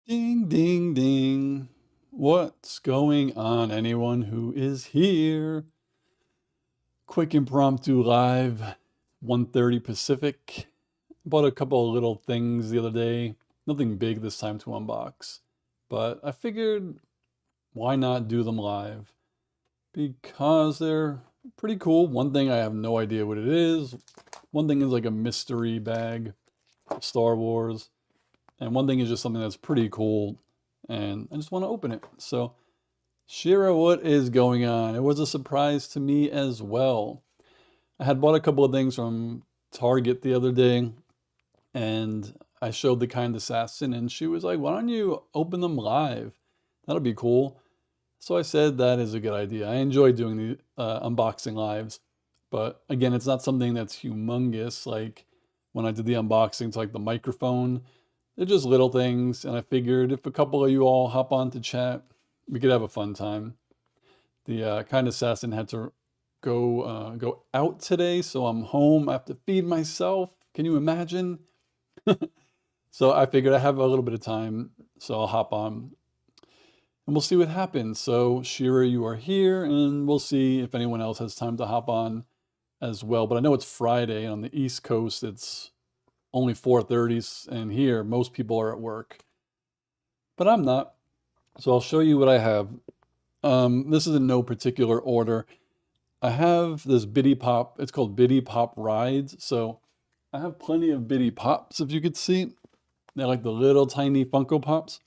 Ding, ding, ding. What's going on, anyone who is here? Quick impromptu live, 1:30 Pacific. Bought a couple of little things the other day. Nothing big this time to unbox. But I figured, why not do them live? Because they're pretty cool. One thing I have no idea what it is. One thing is like a mystery bag of Star Wars. And one thing is just something that's pretty cool. And I just want to open it. So, Shira, what is going on? It was a surprise to me as well. I had bought a couple of things from Target the other day, and I showed the kind assassin, and she was like, "Why don't you open them live? That'll be cool." So I said that is a good idea. I enjoy doing the unboxing lives, but again, it's not something that's humongous. Like when I did the unboxing to like the microphone, they're just little things, and I figured if a couple of you all hop on to chat, we could have a fun time. The kind assassin had to go out today, so I'm home. I have to feed myself. Can you imagine? So I figured I have a little bit of time, so I'll hop on and we'll see what happens. So Shira, you are here, and we'll see if anyone else has time to hop on as well. But I know it's Friday, and on the East Coast, it's only 4:30, and here most people are at work, but I'm not. So I'll show you what I have. This is in no particular order. I have this Bitty Pop. It's called Bitty Pop Rides. So I have plenty of Bitty Pops, if you could see. They're like the little tiny Funko Pops.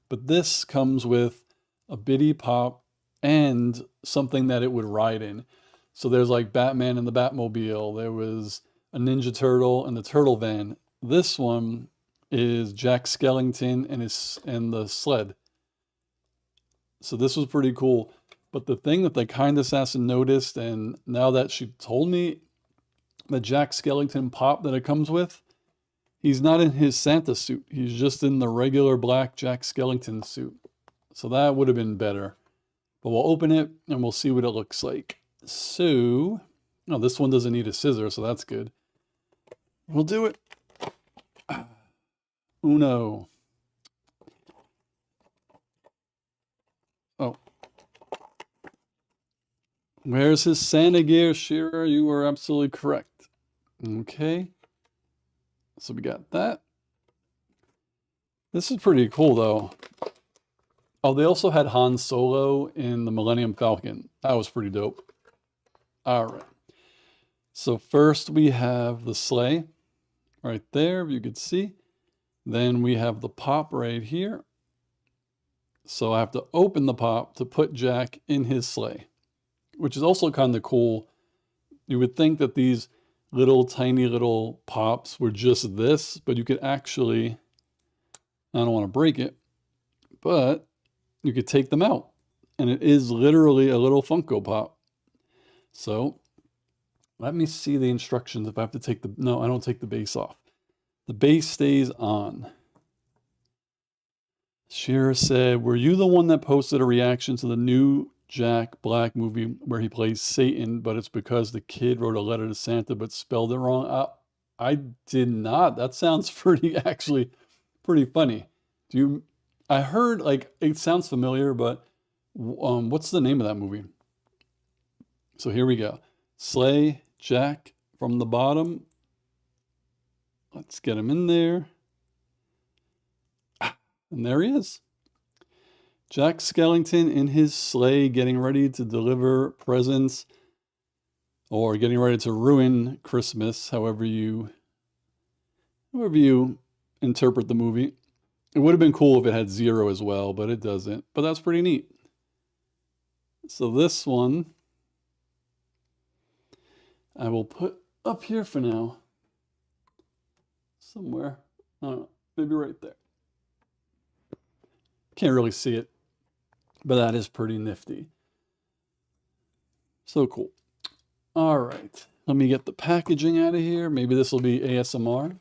But this comes with a Bitty Pop and something that it would ride in. So there's like Batman and the Batmobile. There was a Ninja Turtle and the Turtle Van. This one is Jack Skellington and the sled. So this was pretty cool. But the thing that the kind assassin noticed, and now that she told me, the Jack Skellington pop that it comes with, he's not in his Santa suit. He's just in the regular black Jack Skellington suit. So that would have been better. But we'll open it and we'll see what it looks like. So, no, this one doesn't need a scissor, so that's good. We'll do it. Uno. Oh. Where's his Santa gear, Shira? You were absolutely correct. Okay. So we got that. This is pretty cool, though. Oh, they also had Han Solo in the Millennium Falcon. That was pretty dope. All right. So first we have the sleigh right there, if you could see. Then we have the pop right here. So I have to open the pop to put Jack in his sleigh, which is also kind of cool. You would think that these little tiny little pops were just this, but you could actually, I don't want to break it, but you could take them out. And it is literally a little Funko Pop. So let me see the instructions if I have to take the, no, I don't take the base off. The base stays on. Shira said, were you the one that posted a reaction to the new Jack Black movie where he plays Satan, but it's because the kid wrote a letter to Santa but spelled it wrong? I did not. That sounds pretty, actually, pretty funny. Do you, I heard, like, it sounds familiar, but what's the name of that movie? So here we go. Slay Jack from the bottom. Let's get him in there. And there he is. Jack Skellington in his sleigh getting ready to deliver presents or getting ready to ruin Christmas, however you interpret the movie. It would have been cool if it had zero as well, but it doesn't. But that's pretty neat. So this one I will put up here for now. Somewhere. I don't know, maybe right there. Can't really see it, but that is pretty nifty. So cool. All right, let me get the packaging out of here. Maybe this will be ASMR.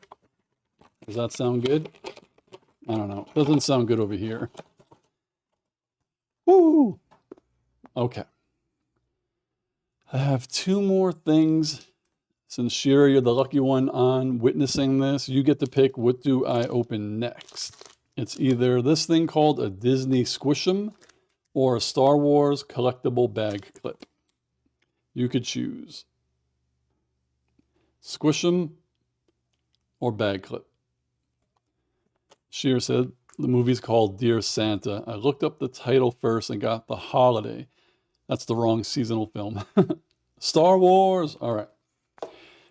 Does that sound good? I don't know. Doesn't sound good over here. Woo! Okay. I have two more things. Since Shira, you're the lucky one on witnessing this, you get to pick what do I open next. It's either this thing called a Disney Squish'em or a Star Wars collectible bag clip. You could choose. Squish'em or bag clip. Sheer said the movie's called Dear Santa. I looked up the title first and got the holiday. That's the wrong seasonal film. Star Wars. All right.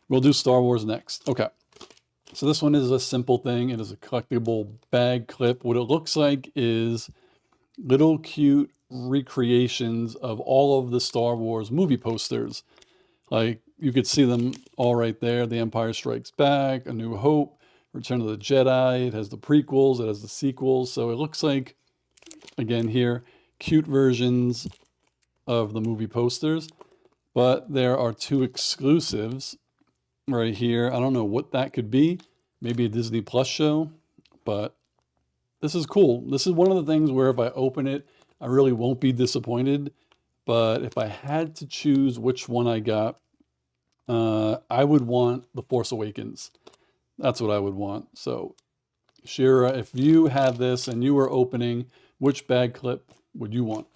We'll do Star Wars next. Okay. So this one is a simple thing. It is a collectible bag clip. What it looks like is little cute recreations of all of the Star Wars movie posters. Like you could see them all right there. The Empire Strikes Back, A New Hope, Return of the Jedi. It has the prequels. It has the sequels. So it looks like, again here, cute versions of the movie posters. But there are two exclusives right here. I don't know what that could be. Maybe a Disney Plus show. But this is cool. This is one of the things where if I open it, I really won't be disappointed. But if I had to choose which one I got, I would want The Force Awakens. That's what I would want. So, Shira, if you had this and you were opening, which bag clip would you want?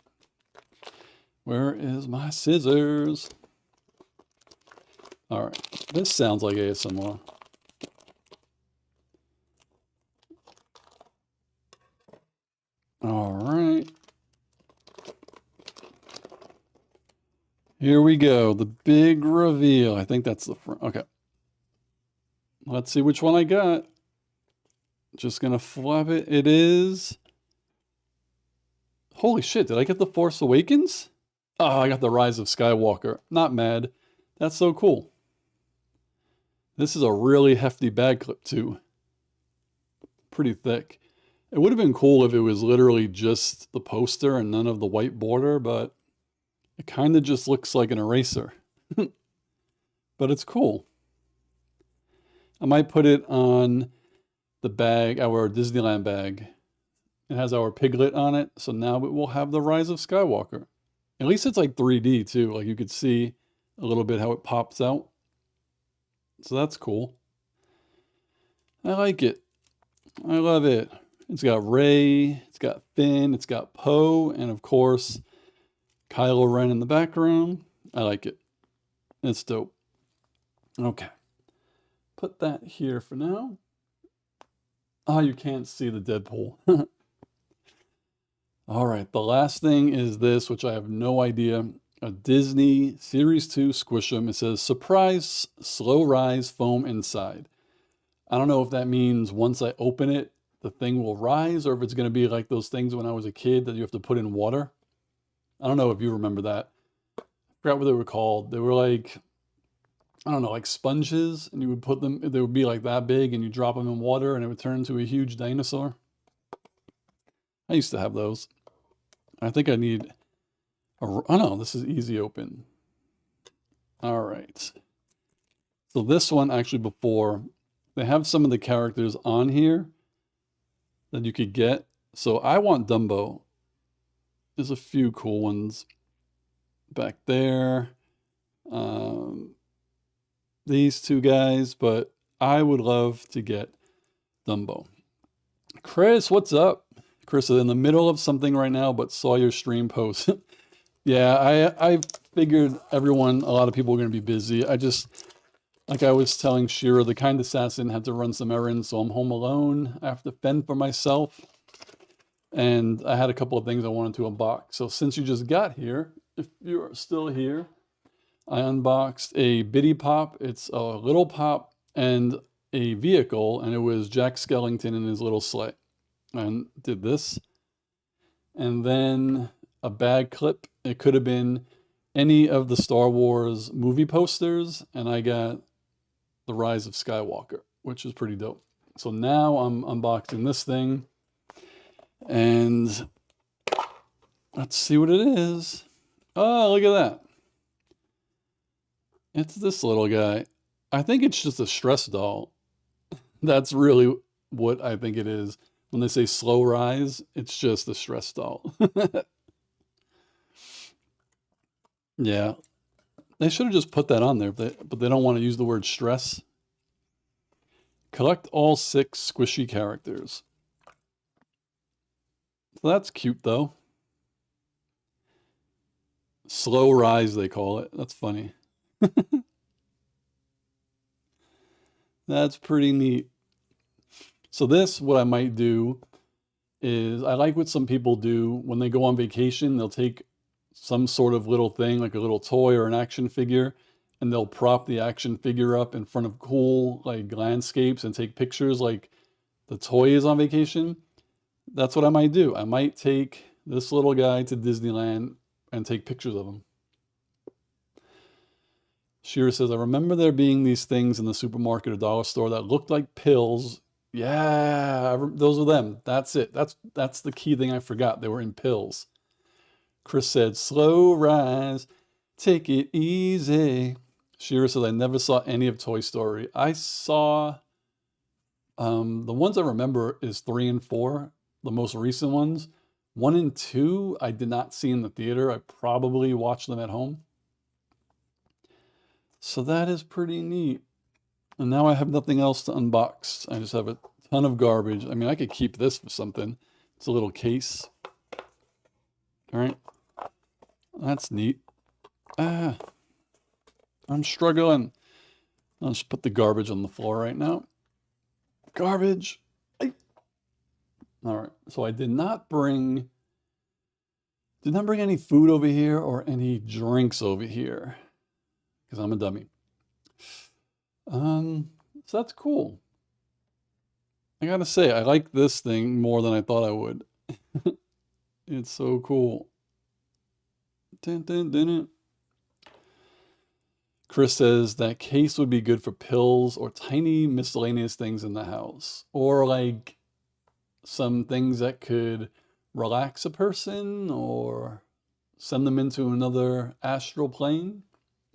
Where is my scissors? All right. This sounds like ASMR. All right. Here we go. The big reveal. I think that's the front. Okay. Let's see which one I got. Just gonna flop it. It is. Holy shit, did I get The Force Awakens? Oh, I got The Rise of Skywalker. Not mad. That's so cool. This is a really hefty bag clip too. Pretty thick. It would have been cool if it was literally just the poster and none of the white border, but it kind of just looks like an eraser. But it's cool. I might put it on the bag, our Disneyland bag. It has our piglet on it, so now it will have The Rise of Skywalker. At least it's like 3D too, like you could see a little bit how it pops out. So that's cool. I like it. I love it. It's got Rey, it's got Finn, it's got Poe, and of course, Kylo Ren in the background. I like it. It's dope. Okay. Put that here for now. Oh, you can't see the Deadpool. All right, the last thing is this, which I have no idea. A Disney Series 2 Squish'em. It says, surprise, slow rise foam inside. I don't know if that means once I open it, the thing will rise, or if it's going to be like those things when I was a kid that you have to put in water. I don't know if you remember that. I forgot what they were called. They were like, I don't know, like sponges, and you would put them, they would be like that big, and you drop them in water, and it would turn into a huge dinosaur. I used to have those. I think I need a, oh no, this is easy open. All right. So this one, actually before, they have some of the characters on here that you could get. So I want Dumbo. There's a few cool ones back there. These two guys, but I would love to get Dumbo. Chris, what's up? Chris is in the middle of something right now, but saw your stream post. Yeah, I figured a lot of people are going to be busy. Like I was telling Shira, the kind assassin had to run some errands, so I'm home alone. I have to fend for myself. And I had a couple of things I wanted to unbox. So since you just got here, if you're still here, I unboxed a Bitty Pop. It's a little pop and a vehicle, and it was Jack Skellington in his little sleigh. And did this. And then a bag clip. It could have been any of the Star Wars movie posters, and I got The Rise of Skywalker, which is pretty dope. So now I'm unboxing this thing, and let's see what it is. Oh, look at that. It's this little guy. I think it's just a stress doll. That's really what I think it is. When they say slow rise, it's just a stress doll. Yeah, they should have just put that on there, but they don't want to use the word stress. Collect all 6 squishy characters. So that's cute though. Slow rise, they call it. That's funny. That's pretty neat. So this, what I might do is I like what some people do when they go on vacation. They'll take some sort of little thing, like a little toy or an action figure, and they'll prop the action figure up in front of cool like landscapes and take pictures like the toy is on vacation. That's what I might do. I might take this little guy to Disneyland and take pictures of him. Shira says, I remember there being these things in the supermarket or dollar store that looked like pills. Yeah, those are them. That's it. That's the key thing I forgot. They were in pills. Chris said, slow rise, take it easy. Shira says, I never saw any of Toy Story. I saw, the ones I remember is 3 and 4, the most recent ones. 1 and 2, I did not see in the theater. I probably watched them at home. So that is pretty neat. And now I have nothing else to unbox. I just have a ton of garbage. I mean, I could keep this for something. It's a little case. All right. That's neat. I'm struggling. I'll just put the garbage on the floor right now. Garbage. All right. So I did not bring any food over here or any drinks over here because I'm a dummy. So that's cool. I gotta say, I like this thing more than I thought I would. It's so cool. Dun, dun, dun, dun. Chris says that case would be good for pills or tiny miscellaneous things in the house, or like some things that could relax a person or send them into another astral plane.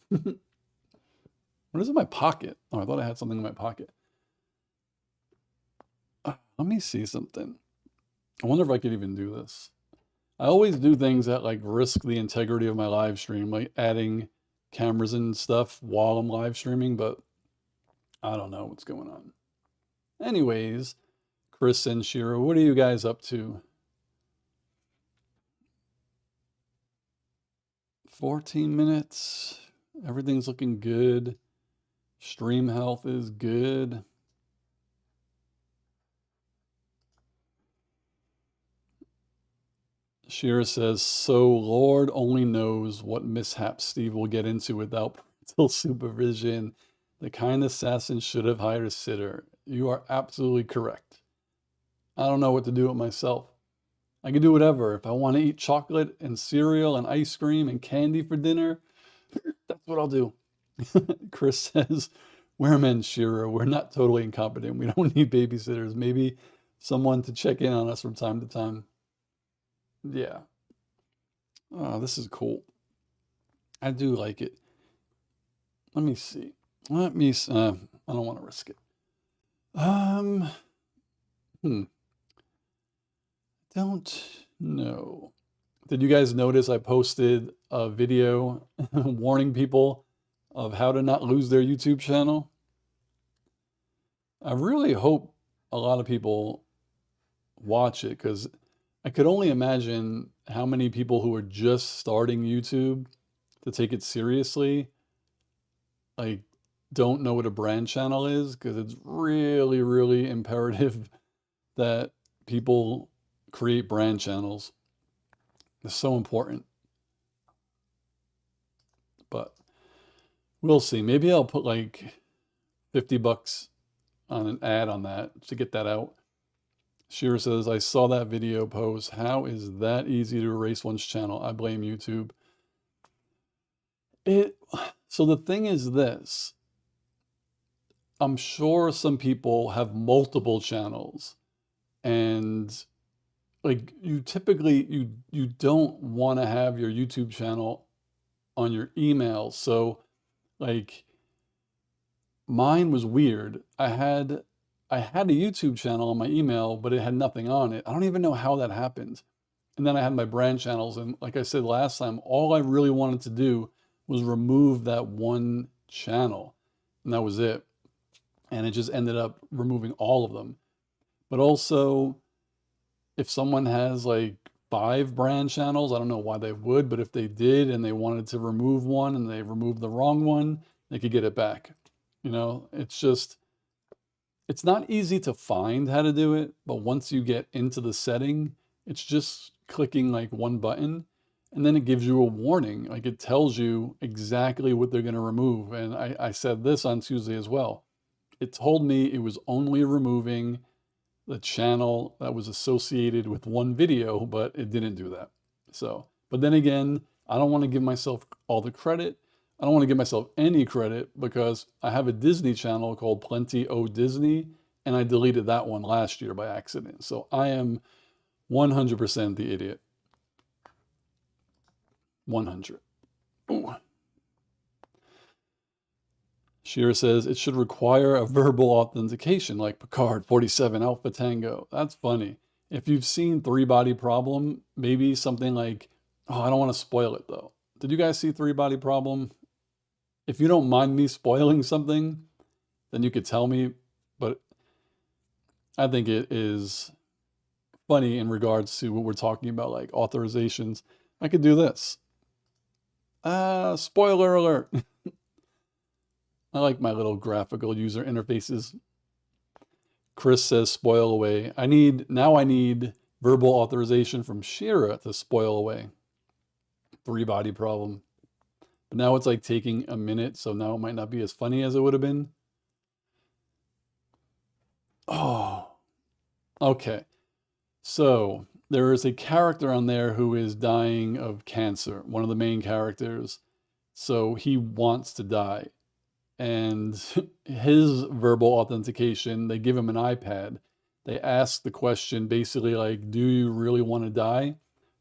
What is in my pocket? Oh, I thought I had something in my pocket. Let me see something. I wonder if I could even do this. I always do things that like risk the integrity of my live stream, like adding cameras and stuff while I'm live streaming, but I don't know what's going on. Anyways, Chris and Shira, what are you guys up to? 14 minutes. Everything's looking good. Stream health is good. Shira says, so Lord only knows what mishaps Steve will get into without parental supervision. The kind assassin should have hired a sitter. You are absolutely correct. I don't know what to do with myself. I can do whatever. If I want to eat chocolate and cereal and ice cream and candy for dinner, that's what I'll do. Chris says, we're men, Shira. We're not totally incompetent. We don't need babysitters. Maybe someone to check in on us from time to time. Yeah. Oh, this is cool. I do like it. Let me see. I don't want to risk it. Don't know. Did you guys notice I posted a video warning people of how to not lose their YouTube channel? I really hope a lot of people watch it because I could only imagine how many people who are just starting YouTube to take it seriously, like, don't know what a brand channel is because it's really, really imperative that people create brand channels. It's so important. But we'll see. Maybe I'll put like 50 bucks on an ad on that to get that out. Shira says, I saw that video post. How is that easy to erase one's channel? I blame YouTube. So the thing is this. I'm sure some people have multiple channels and like you typically you don't want to have your YouTube channel on your email. So like mine was weird. I had a YouTube channel on my email, but it had nothing on it. I don't even know how that happened. And then I had my brand channels. And like I said last time, all I really wanted to do was remove that one channel. And that was it. And it just ended up removing all of them. But also, if someone has like 5 brand channels, I don't know why they would, but if they did and they wanted to remove one and they removed the wrong one, they could get it back. You know, it's just, it's not easy to find how to do it, but once you get into the setting, it's just clicking like one button and then it gives you a warning. Like it tells you exactly what they're going to remove. And I said this on Tuesday as well. It told me it was only removing the channel that was associated with one video, but it didn't do that. So, but then again, I don't want to give myself all the credit. I don't want to give myself any credit because I have a Disney channel called Plenty O Disney, and I deleted that one last year by accident. So I am 100% the idiot. 100. Ooh. Shira says it should require a verbal authentication like Picard 47 Alpha Tango. That's funny. If you've seen Three Body Problem, maybe something like, oh, I don't want to spoil it though. Did you guys see Three Body Problem? If you don't mind me spoiling something, then you could tell me, but I think it is funny in regards to what we're talking about, like authorizations. I could do this. Spoiler alert. I like my little graphical user interfaces. Chris says spoil away. I need verbal authorization from Shira to spoil away. Three Body Problem. But now it's like taking a minute, so now it might not be as funny as it would have been. Oh, okay. So there is a character on there who is dying of cancer, one of the main characters. So he wants to die. And his verbal authentication, they give him an iPad. They ask the question basically like, do you really want to die?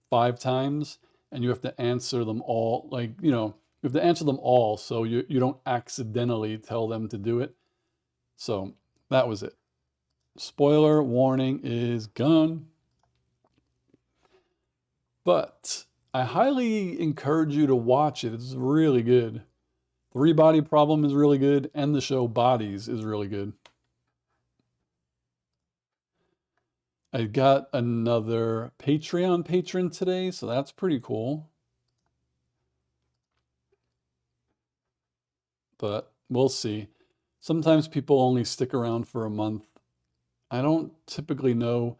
5 times, and you have to answer them all. Like, you know, you have to answer them all so you don't accidentally tell them to do it. So that was it. Spoiler warning is gone. But I highly encourage you to watch it. It's really good. Three Body Problem is really good, and the show Bodies is really good. I got another Patreon patron today, so that's pretty cool. But we'll see. Sometimes people only stick around for a month. I don't typically know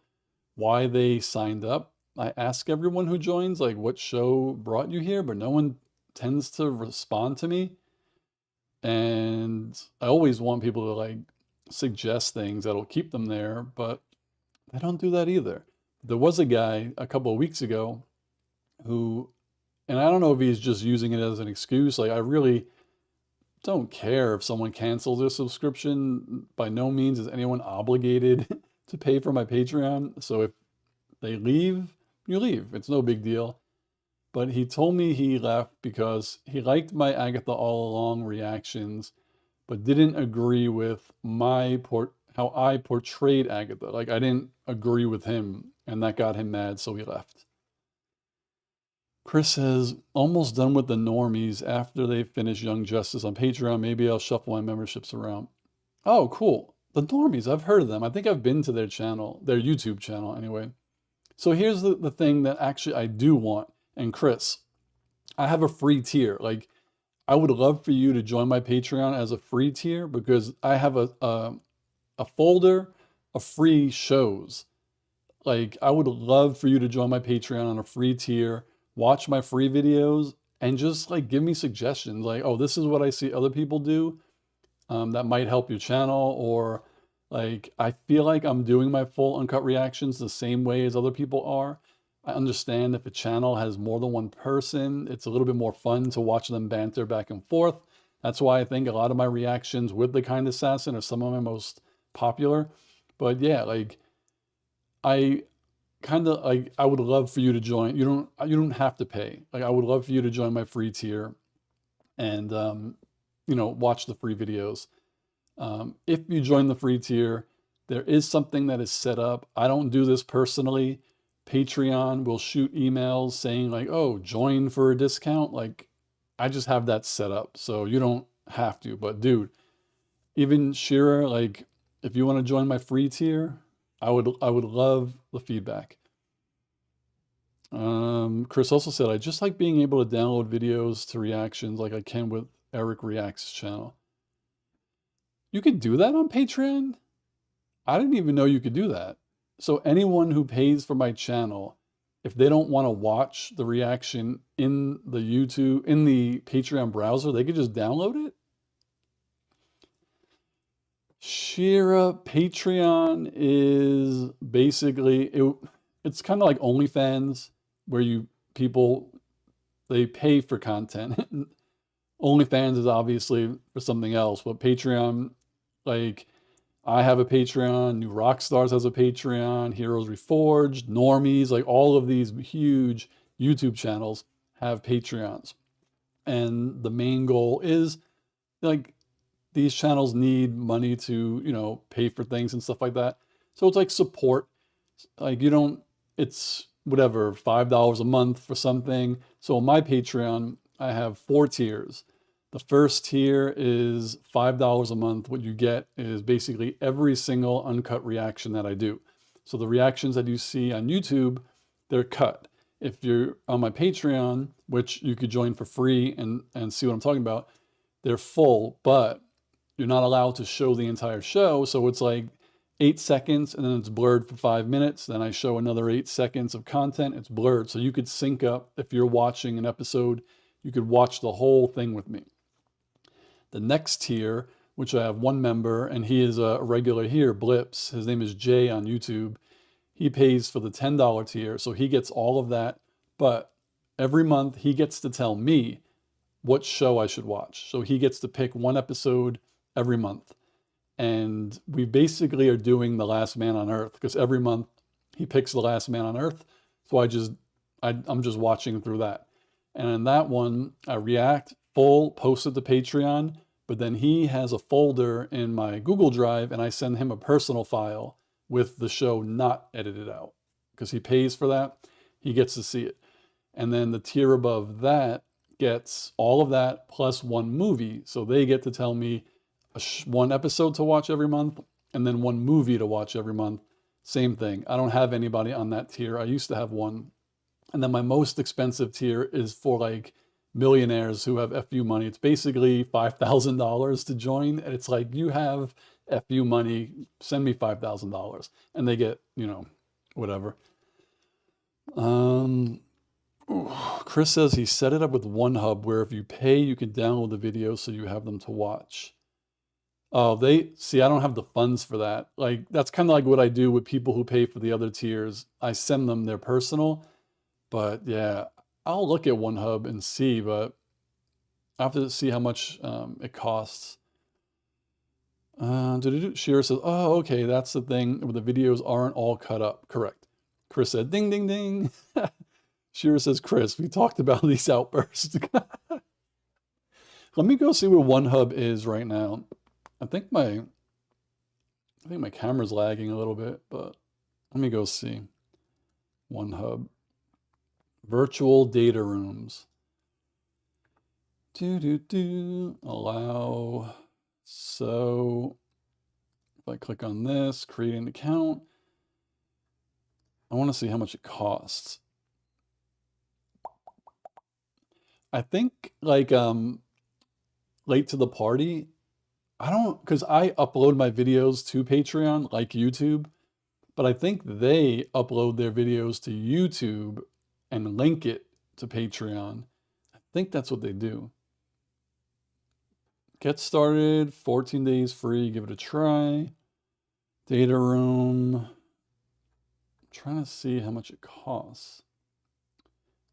why they signed up. I ask everyone who joins, like, what show brought you here, but no one tends to respond to me. And I always want people to like suggest things that'll keep them there, but they don't do that either. There was a guy a couple of weeks ago who, and I don't know if he's just using it as an excuse. Like, I really don't care if someone cancels their subscription. By no means is anyone obligated to pay for my Patreon. So if they leave, you leave. It's no big deal. But he told me he left because he liked my Agatha All Along reactions, but didn't agree with how I portrayed Agatha. Like, I didn't agree with him, and that got him mad, so he left. Chris says, almost done with the normies after they finish Young Justice on Patreon. Maybe I'll shuffle my memberships around. Oh, cool. The normies, I've heard of them. I think I've been to their channel, their YouTube channel anyway. So here's the thing that actually I do want. And Chris, I have a free tier. Like, I would love for you to join my Patreon as a free tier because I have a folder of free shows. Like, I would love for you to join my Patreon on a free tier, watch my free videos, and just like give me suggestions. Like, oh, this is what I see other people do that might help your channel, or like, I feel like I'm doing my full uncut reactions the same way as other people are. I understand if a channel has more than one person, it's a little bit more fun to watch them banter back and forth. That's why I think a lot of my reactions with The Kind Assassin are some of my most popular. But yeah, like, I kind of like, I would love for you to join. You don't have to pay. Like, I would love for you to join my free tier and you know, watch the free videos. If you join the free tier, there is something that is set up. I don't do this personally. Patreon will shoot emails saying like, oh, join for a discount. Like, I just have that set up, so you don't have to. But dude, even Shira, like, if you want to join my free tier, I would love the feedback. Chris also said, I just like being able to download videos to reactions like I can with Eric Reacts channel. You can do that on Patreon? I didn't even know you could do that. So anyone who pays for my channel, if they don't want to watch the reaction in the YouTube, in the Patreon browser, they could just download it? Shira, Patreon is basically it's kind of like OnlyFans where people they pay for content. OnlyFans is obviously for something else, but Patreon, like I have a Patreon, New Rockstars has a Patreon, Heroes Reforged, Normies, like all of these huge YouTube channels have Patreons. And the main goal is like these channels need money to, pay for things and stuff like that. So it's like support. Like you don't, it's whatever, $5 a month for something. So on my Patreon, I have 4 tiers. The first tier is $5 a month. What you get is basically every single uncut reaction that I do. So the reactions that you see on YouTube, they're cut. If you're on my Patreon, which you could join for free and see what I'm talking about, they're full, but you're not allowed to show the entire show. So it's like 8 seconds and then it's blurred for 5 minutes. Then I show another 8 seconds of content. It's blurred. So you could sync up if you're watching an episode, you could watch the whole thing with me. The next tier, which I have one member, and he is a regular here, Blips. His name is Jay on YouTube. He pays for the $10 tier, so he gets all of that. But every month, he gets to tell me what show I should watch. So he gets to pick one episode every month. And we basically are doing The Last Man on Earth because every month he picks The Last Man on Earth. So I'm just watching through that. And in that one, I react full, post it to Patreon, but then he has a folder in my Google Drive and I send him a personal file with the show not edited out because he pays for that. He gets to see it. And then the tier above that gets all of that plus one movie. So they get to tell me one episode to watch every month and then one movie to watch every month. Same thing. I don't have anybody on that tier. I used to have one. And then my most expensive tier is for like millionaires who have FU money. It's basically $5,000 to join. And it's like, you have FU money, send me $5,000. And they get, whatever. Chris says he set it up with OneHub where if you pay, you can download the videos so you have them to watch. Oh, I don't have the funds for that. Like, that's kind of like what I do with people who pay for the other tiers. I send them their personal, but yeah, I'll look at OneHub and see, but I have to see how much it costs. Shira says, oh, okay, that's the thing where the videos aren't all cut up. Correct. Chris said, ding, ding, ding. Shira says, Chris, we talked about these outbursts. Let me go see where OneHub is right now. I think my camera's lagging a little bit, but let me go see. OneHub. Virtual data rooms. Allow. So if I click on this, create an account, I want to see how much it costs. I think like late to the party, because I upload my videos to Patreon like YouTube, but I think they upload their videos to YouTube and link it to Patreon. I think that's what they do. Get started, 14 days free, give it a try. Data room. I'm trying to see how much it costs.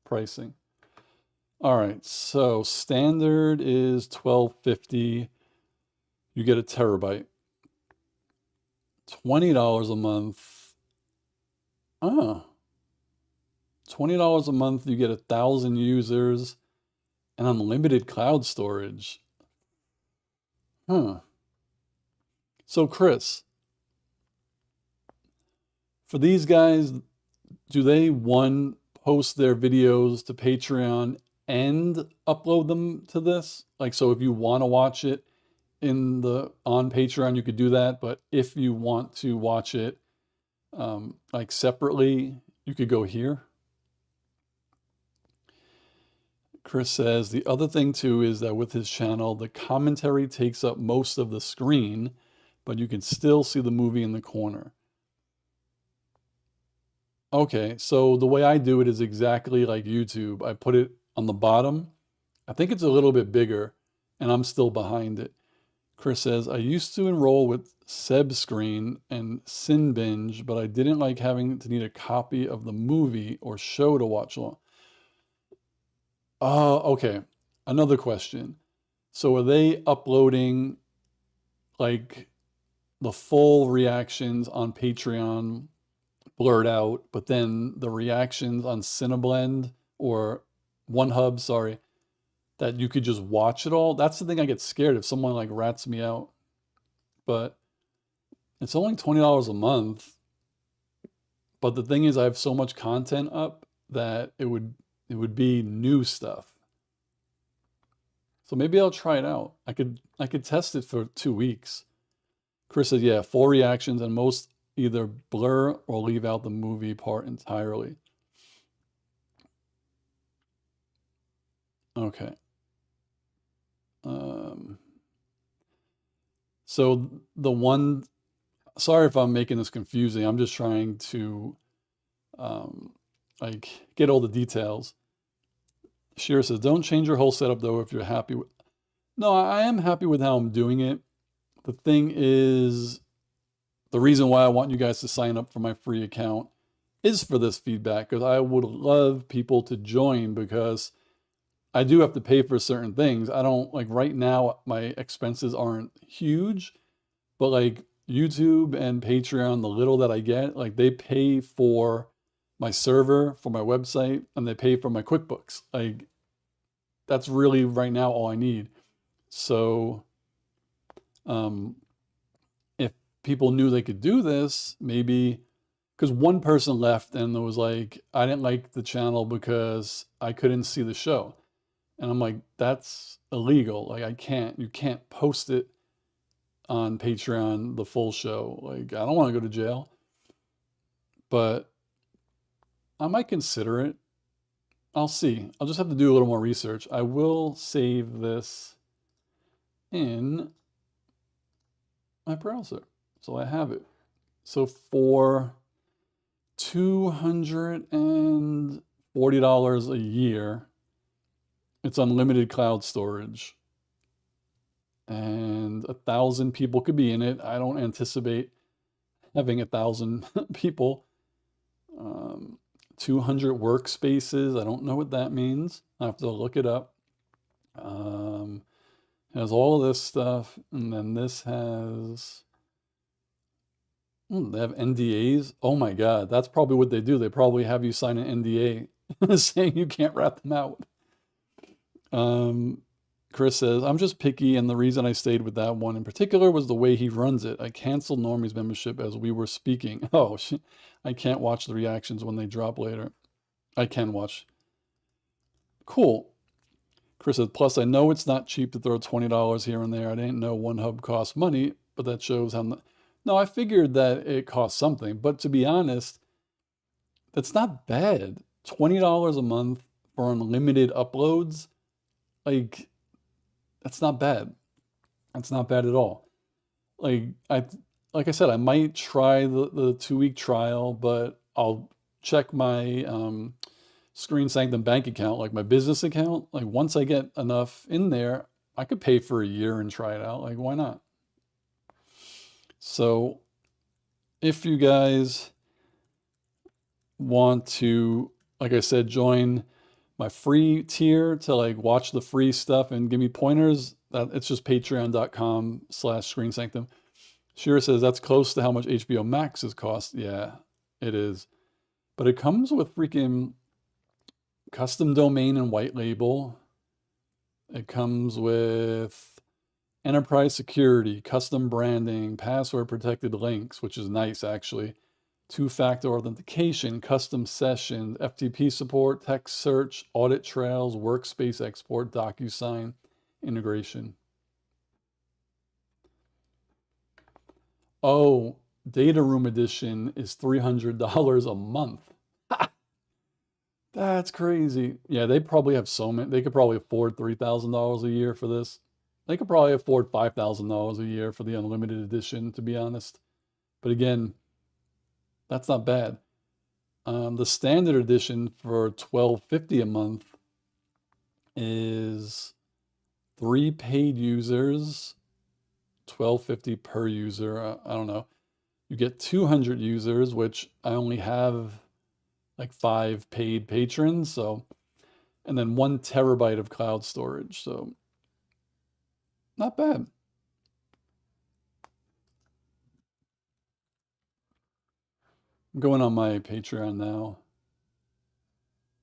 Pricing. All right, so standard is $12.50. You get a terabyte. $20 a month. $20 a month, you get 1,000 users and unlimited cloud storage. So Chris, for these guys, do they post their videos to Patreon and upload them to this? Like, so if you want to watch it on Patreon, you could do that. But if you want to watch it like separately, you could go here. Chris says the other thing too is that with his channel, the commentary takes up most of the screen, but you can still see the movie in the corner. Okay, so the way I do it is exactly like YouTube. I put it on the bottom. I think it's a little bit bigger, and I'm still behind it. Chris says, I used to enroll with Seb Screen and Cinebinge, but I didn't like having to need a copy of the movie or show to watch along. Okay. Another question. So are they uploading like the full reactions on Patreon blurred out, but then the reactions on Cineblend or OneHub, sorry, that you could just watch it all? That's the thing I get scared if someone like rats me out. But it's only $20 a month. But the thing is I have so much content up that it would be new stuff. So maybe I'll try it out. I could test it for 2 weeks. Chris said, yeah, full reactions and most either blur or leave out the movie part entirely. Okay. So the one, sorry if I'm making this confusing. I'm just trying to um, like get all the details. Shira says, don't change your whole setup though if you're happy with. No, I am happy with how I'm doing it. The thing is, the reason why I want you guys to sign up for my free account is for this feedback, because I would love people to join, because I do have to pay for certain things. I don't like right now, my expenses aren't huge, but like YouTube and Patreon, the little that I get, like they pay for my server, for my website, and they pay for my QuickBooks. Like that's really right now all I need. So um, if people knew they could do this, maybe because one person left and it was like, I didn't like the channel because I couldn't see the show. And I'm like, that's illegal. Like you can't post it on Patreon, the full show. Like I don't want to go to jail, but I might consider it. I'll see. I'll just have to do a little more research. I will save this in my browser. So I have it. So for $240 a year, it's unlimited cloud storage, and 1,000 people could be in it. I don't anticipate having 1,000 people. 200 workspaces. I don't know what that means. I have to look it up. Has all of this stuff, and then this has. They have NDAs. Oh my God, that's probably what they do. They probably have you sign an NDA saying you can't rat them out. Chris says, I'm just picky, and the reason I stayed with that one in particular was the way he runs it. I canceled Normie's membership as we were speaking. Oh, I can't watch the reactions when they drop later. I can watch. Cool. Chris says, plus I know it's not cheap to throw $20 here and there. I didn't know OneHub costs money, but that shows how. No, I figured that it costs something, but to be honest, that's not bad. $20 a month for unlimited uploads, like that's not bad. That's not bad at all. Like I like I said, I might try the 2 week trial, but I'll check my Screen Sanctum bank account, like my business account. Like once I get enough in there, I could pay for a year and try it out. Like why not? So if you guys want to, like I said, join my free tier to like watch the free stuff and give me pointers, that it's just patreon.com/Screen Sanctum. Shira says that's close to how much HBO Max's cost. Yeah, it is. But it comes with freaking custom domain and white label. It comes with enterprise security, custom branding, password protected links, which is nice actually. Two-factor authentication, custom sessions, FTP support, text search, audit trails, workspace export, DocuSign integration. Oh, Data Room Edition is $300 a month. That's crazy. Yeah, they probably have so many. They could probably afford $3,000 a year for this. They could probably afford $5,000 a year for the unlimited edition, to be honest. But again, that's not bad. The standard edition for $12.50 a month is 3 paid users, $12.50 per user. I don't know. You get 200 users, which I only have like 5 paid patrons. So, and then 1 terabyte of cloud storage. So, not bad. I'm going on my Patreon now.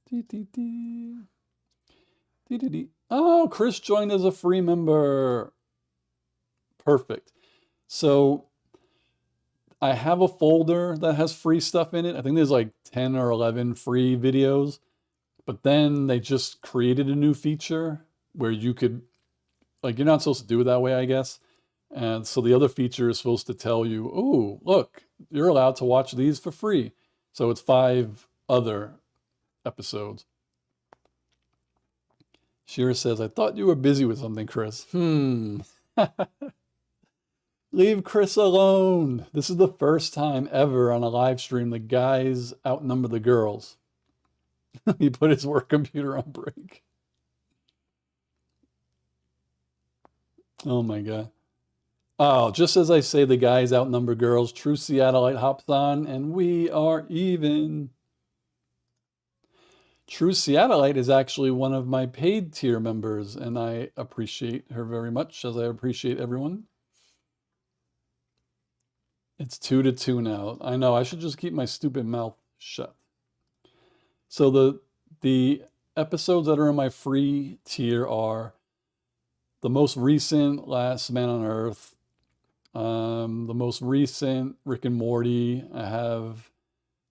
Dee, dee, dee. Dee, dee, dee. Oh, Chris joined as a free member. Perfect. So I have a folder that has free stuff in it. I think there's like 10 or 11 free videos, but then they just created a new feature where you could, like, you're not supposed to do it that way, I guess. And so the other feature is supposed to tell you, oh, look, you're allowed to watch these for free. So it's 5 other episodes. Shira says, I thought you were busy with something, Chris. Leave Chris alone. This is the first time ever on a live stream the guys outnumber the girls. He put his work computer on break. Oh my God. Oh, just as I say the guys outnumber girls, True Seattleite hops on and we are even. True Seattleite is actually one of my paid tier members, and I appreciate her very much, as I appreciate everyone. It's 2-2 now. I know, I should just keep my stupid mouth shut. So the episodes that are in my free tier are the most recent Last Man on Earth, the most recent Rick and Morty. I have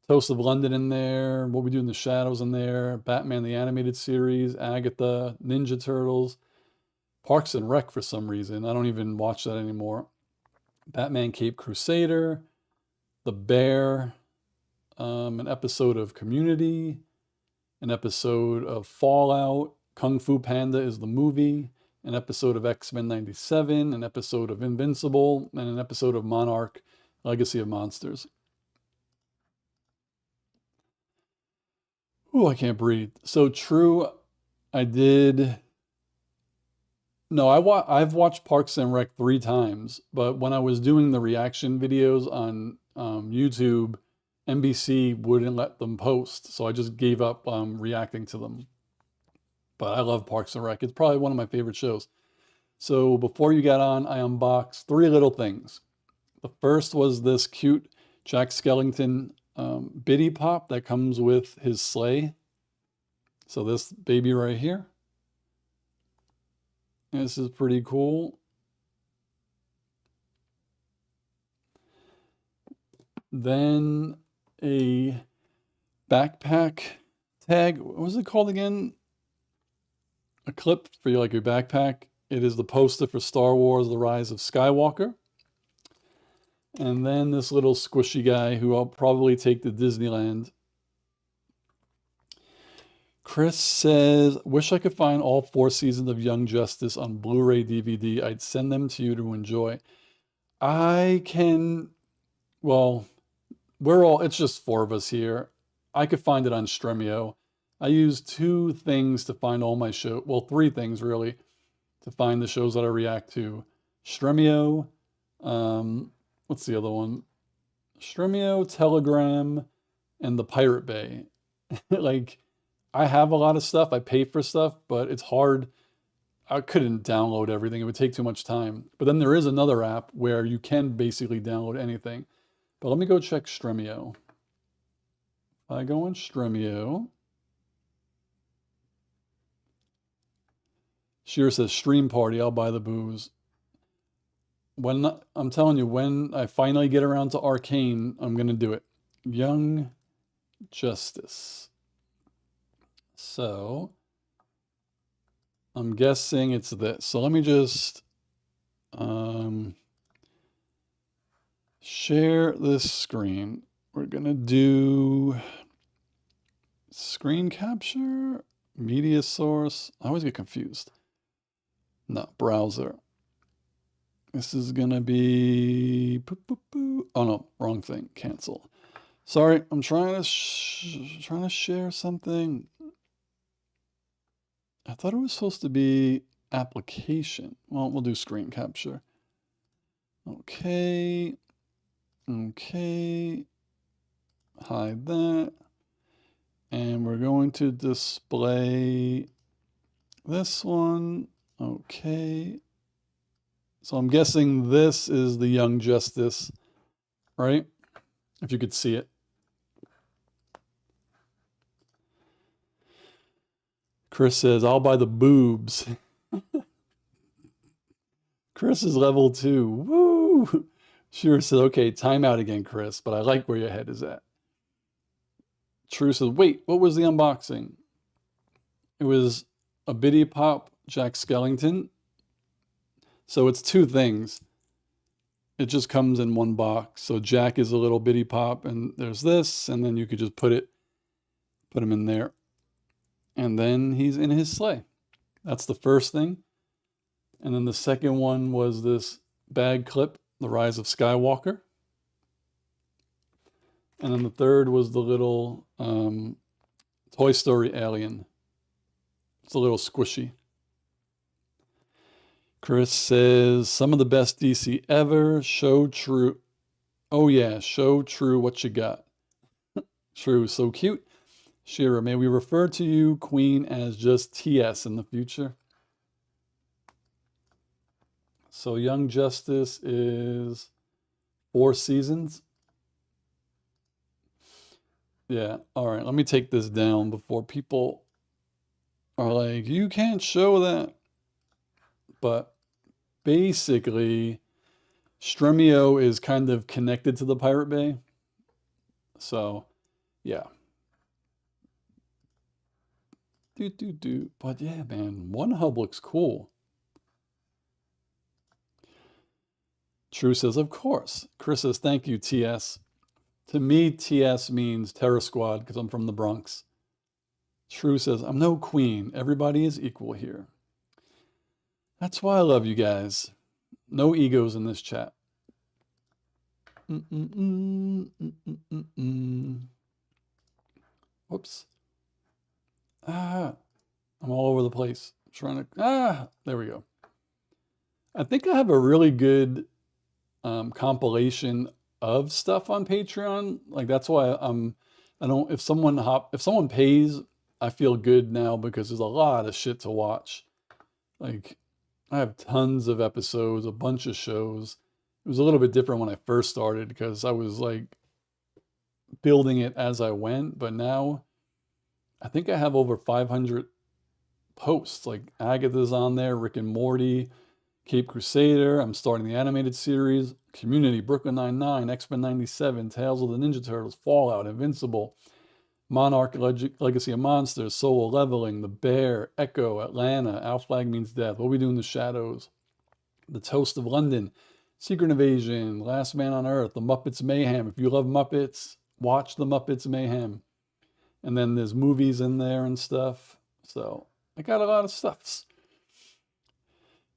Toast of London in there, What We Do in the Shadows in there, Batman the Animated Series, Agatha, Ninja Turtles, Parks and Rec for some reason. I don't even watch that anymore. Batman Cape Crusader, The Bear, an episode of Community, an episode of Fallout, Kung Fu Panda is the movie, an episode of X-Men 97, an episode of Invincible, and an episode of Monarch, Legacy of Monsters. Oh, I can't breathe. So true, I did. No, I've watched Parks and Rec 3 times, but when I was doing the reaction videos on YouTube, NBC wouldn't let them post, so I just gave up reacting to them. But I love Parks and Rec. It's probably one of my favorite shows. So before you got on, I unboxed 3 little things. The first was this cute Jack Skellington Biddy Pop that comes with his sleigh. So this baby right here. This is pretty cool. Then a backpack tag. What was it called again? A clip for your, like, your backpack. It is the poster for Star Wars: The Rise of Skywalker. And then this little squishy guy who I'll probably take to Disneyland. Chris says, wish I could find all 4 seasons of Young Justice on Blu-ray DVD. I'd send them to you to enjoy. I can, well, it's just 4 of us here. I could find it on Stremio. I use 2 things to find all my show. Well, 3 things really to find the shows that I react to. Stremio, what's the other one? Stremio, Telegram, and the Pirate Bay. Like, I have a lot of stuff. I pay for stuff, but it's hard. I couldn't download everything. It would take too much time. But then there is another app where you can basically download anything. But let me go check Stremio. I go on Stremio. Sheer says, stream party, I'll buy the booze. I'm telling you, when I finally get around to Arcane, I'm going to do it. Young Justice. So, I'm guessing it's this. So let me just share this screen. We're going to do Screen capture, media source. I always get confused. No, browser. This is gonna be, oh no, wrong thing, cancel. Sorry, I'm trying to share something. I thought it was supposed to be application. Well, we'll do screen capture. Okay. Okay. Hide that. And we're going to display this one. Okay. So I'm guessing this is the Young Justice, right? If you could see it. Chris says, I'll buy the boobs. Chris is level 2. Woo! Sure says, okay, time out again, Chris, but I like where your head is at. True says, wait, what was the unboxing? It was a Biddy Pop Jack Skellington. So it's two things. It just comes in one box. So Jack is a little Biddy Pop, and there's this, and then you could just put him in there. And then he's in his sleigh. That's the first thing. And then the second one was this bag clip, The Rise of Skywalker. And then the third was the little Toy Story alien. It's a little squishy. Chris says, some of the best DC ever. Show true. Oh yeah, show true what you got. True, so cute. Shira, may we refer to you, Queen, as just TS in the future? So Young Justice is 4 seasons. Yeah, all right, let me take this down before people are like, you can't show that. But basically, Stremio is kind of connected to the Pirate Bay. So, yeah. But yeah, man, One Hub looks cool. True says, of course. Chris says, thank you, TS. To me, TS means Terror Squad because I'm from the Bronx. True says, I'm no queen. Everybody is equal here. That's why I love you guys. No egos in this chat. Whoops. I'm all over the place. I'm trying to, there we go. I think I have a really good compilation of stuff on Patreon. Like that's why if someone pays, I feel good now because there's a lot of shit to watch. Like I have tons of episodes, a bunch of shows. It was a little bit different when I first started because I was like building it as I went, but now I think I have over 500 posts. Like Agatha's on there, Rick and Morty, Cape Crusader. I'm starting the animated series, Community, Brooklyn Nine-Nine, X-Men 97, Tales of the Ninja Turtles, Fallout, Invincible, Monarch, Legacy of Monsters, Solo Leveling, The Bear, Echo, Atlanta, Our Flag Means Death, What We Do in the Shadows, The Toast of London, Secret Invasion, Last Man on Earth, The Muppets Mayhem. If you love Muppets, watch The Muppets Mayhem. And then there's movies in there and stuff. So I got a lot of stuff.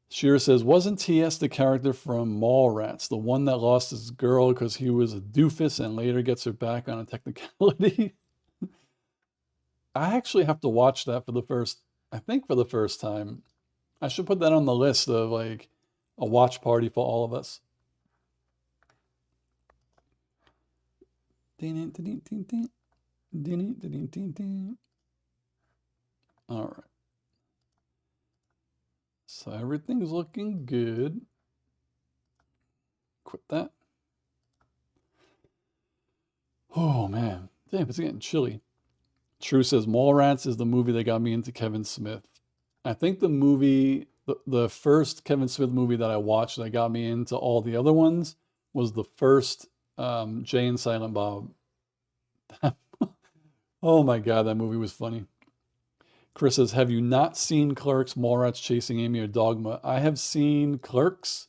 Shira says, wasn't TS the character from Mallrats, the one that lost his girl because he was a doofus and later gets her back on a technicality? I actually have to watch that for the first time. I should put that on the list of like a watch party for all of us. All right. So everything's looking good. Quit that. Oh man, damn, it's getting chilly. True says Mallrats is the movie that got me into Kevin Smith. I think the first Kevin Smith movie that I watched that got me into all the other ones was the first Jay and Silent Bob. Oh my God, that movie was funny. Chris says, have you not seen Clerks, Mallrats Chasing Amy, or Dogma? I have seen Clerks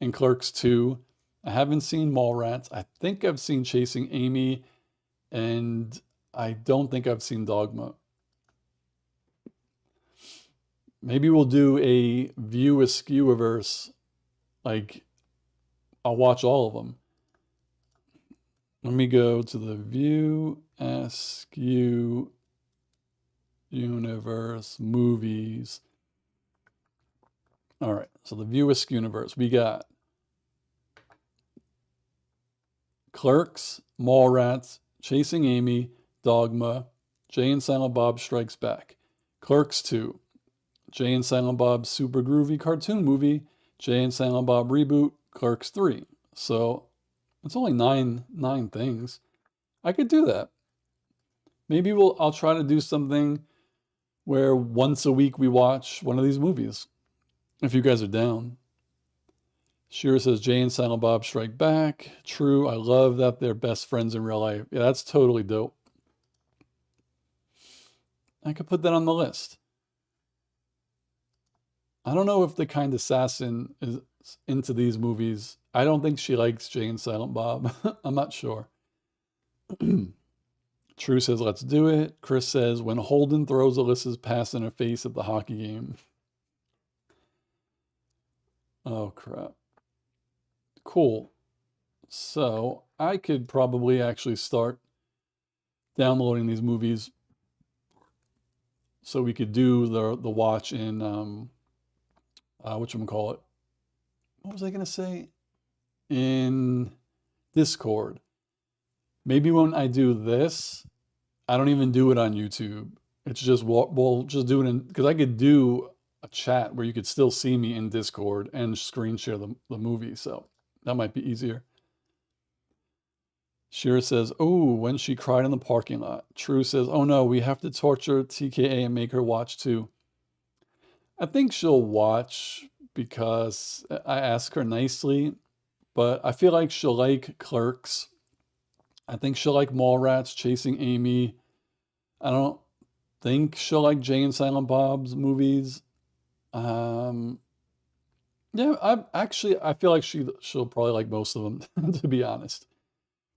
and Clerks 2. I haven't seen Mallrats. I think I've seen Chasing Amy, and I don't think I've seen Dogma. Maybe we'll do a View Askew-averse. Like, I'll watch all of them. Let me go to the View Askew universe movies. All right, so the View Askew universe. We got Clerks, Mallrats, Chasing Amy, Dogma, Jay and Silent Bob Strikes Back, Clerks 2, Jay and Silent Bob's Super Groovy cartoon movie, Jay and Silent Bob reboot, Clerks 3. So it's only nine things. I could do that. Maybe I'll try to do something where once a week we watch one of these movies, if you guys are down. Shira says Jay and Silent Bob Strike Back. True. I love that they're best friends in real life. Yeah, that's totally dope. I could put that on the list. I don't know if the kind assassin is into these movies. I don't think she likes Jay and Silent Bob. I'm not sure. True says, let's do it. Chris says, when Holden throws Alyssa's pass in her face at the hockey game. Oh, crap. Cool. So I could probably actually start downloading these movies so we could do the watch in whatchamacallit. What was I gonna say? In Discord. Maybe when I do this, I don't even do it on YouTube. It's just we'll just do it in, because I could do a chat where you could still see me in Discord and screen share the movie. So that might be easier. Shira says, oh, when she cried in the parking lot. True says, oh no, we have to torture TKA and make her watch too. I think she'll watch because I ask her nicely, but I feel like she'll like Clerks. I think she'll like Mallrats, Chasing Amy. I don't think she'll like Jay and Silent Bob's movies. Yeah, I feel like she'll probably like most of them, to be honest.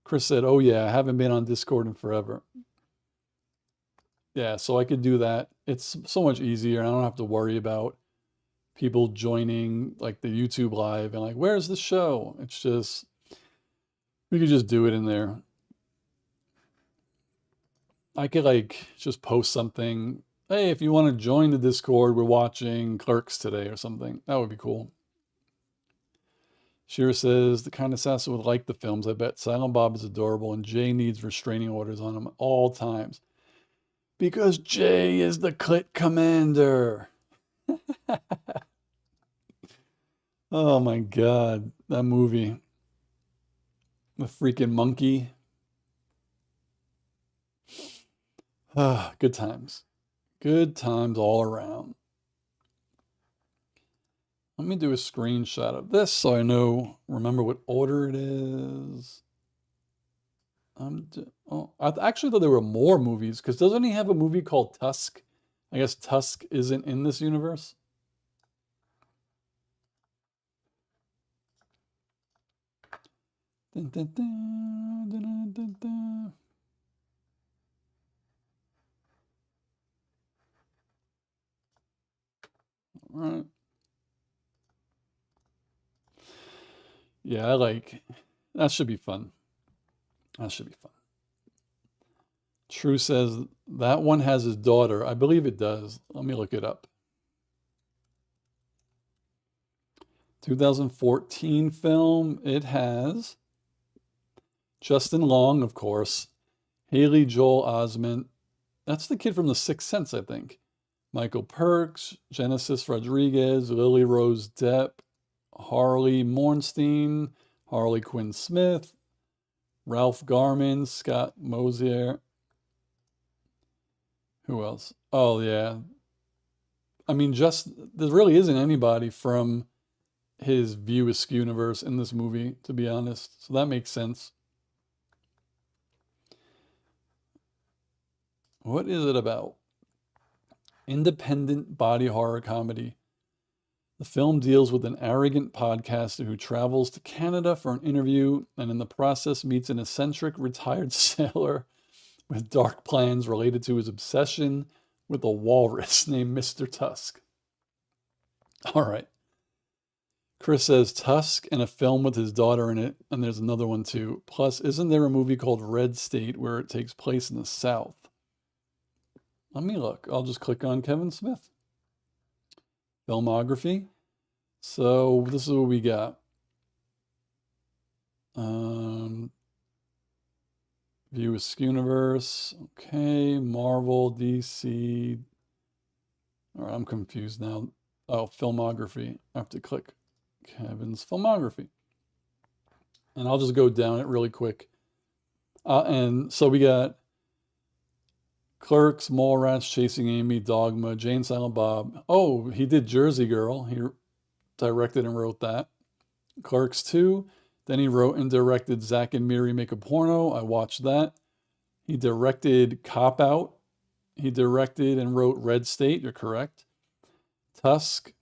Chris said, oh yeah, I haven't been on Discord in forever. Yeah, so I could do that. It's so much easier, and I don't have to worry about people joining like the YouTube live and like, where's the show? It's just, we could just do it in there. I could like just post something. Hey, if you want to join the Discord, we're watching Clerks today or something. That would be cool. Shira says, the kind of assassin would like the films. I bet Silent Bob is adorable and Jay needs restraining orders on him at all times. Because Jay is the clit commander. Oh my God, that movie. The freaking monkey. Ah, good times. Good times all around. Let me do a screenshot of this so I remember what order it is. I actually thought there were more movies, because doesn't he have a movie called Tusk? I guess Tusk isn't in this universe. Dun, dun, dun, dun, dun, dun. All right. Yeah, that should be fun. That should be fun. True says that one has his daughter. I believe it does. Let me look it up. 2014 film. It has Justin Long, of course. Haley Joel Osment. That's the kid from The Sixth Sense, I think. Michael Perks, Genesis Rodriguez, Lily Rose Depp, Harley Mornstein, Harley Quinn Smith, Ralph Garman, Scott Mosier. Who else? Oh, yeah. I mean, there really isn't anybody from his View Askew universe in this movie, to be honest. So that makes sense. What is it about? Independent body horror comedy. The film deals with an arrogant podcaster who travels to Canada for an interview and in the process meets an eccentric retired sailor with dark plans related to his obsession with a walrus named Mr. Tusk. All right. Chris says Tusk and a film with his daughter in it, and there's another one too. Plus, isn't there a movie called Red State where it takes place in the South? Let me look. I'll just click on Kevin Smith. Filmography. So this is what we got. View Universe. Okay. Marvel, DC. All right, I'm confused now. Oh, filmography. I have to click Kevin's filmography. And I'll just go down it really quick. And so we got Clerks, Mallrats, Chasing Amy, Dogma, Jane Silent Bob. Oh, he did Jersey Girl. He directed and wrote that. Clerks 2. Then he wrote and directed Zack and Miri Make a Porno. I watched that. He directed Cop Out. He directed and wrote Red State. You're correct. Tusk.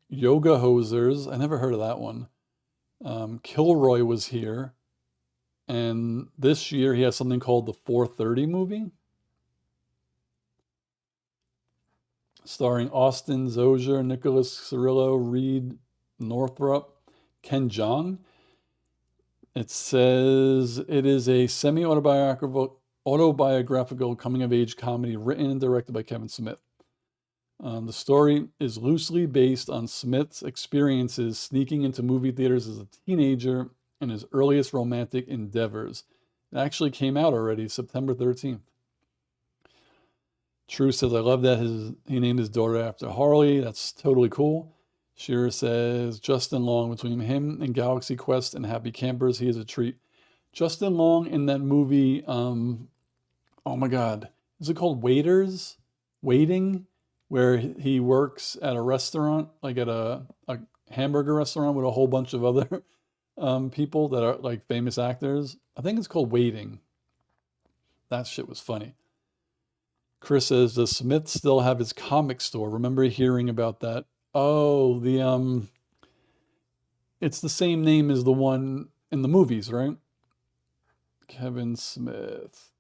Yoga Hosers. I never heard of that one. Kilroy was here. And this year he has something called the 4:30 movie, starring Austin Zozier, Nicholas Cirillo, Reed Northrup, Ken Jeong. It says it is a semi-autobiographical coming-of-age comedy written and directed by Kevin Smith. The story is loosely based on Smith's experiences sneaking into movie theaters as a teenager and his earliest romantic endeavors. It actually came out already, September 13th. True says, I love that he named his daughter after Harley. That's totally cool. Shearer says, Justin Long, between him and Galaxy Quest and Happy Campers, he is a treat. Justin Long in that movie, oh my God, is it called Waiters? Waiting? Where he works at a restaurant, like at a hamburger restaurant with a whole bunch of other people that are like famous actors. I think it's called Waiting. That shit was funny. Chris says, does Smith still have his comic store? Remember hearing about that? Oh, it's the same name as the one in the movies, right? Kevin Smith.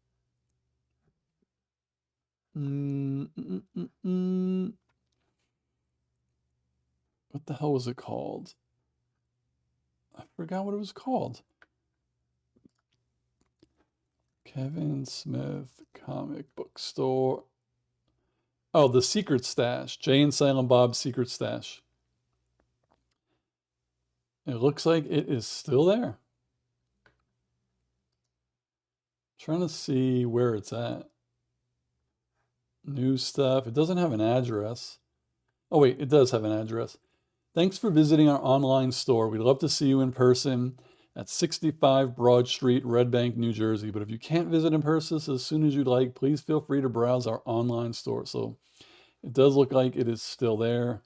What the hell was it called? I forgot what it was called. Kevin Smith comic book store. Oh, the Secret Stash. Jay and Silent Bob's Secret Stash. It looks like it is still there. Trying to see where it's at. New stuff. It doesn't have an address. Oh, wait, it does have an address. Thanks for visiting our online store. We'd love to see you in person at 65 Broad Street, Red Bank, New Jersey. But if you can't visit in person as soon as you'd like, please feel free to browse our online store. So it does look like it is still there.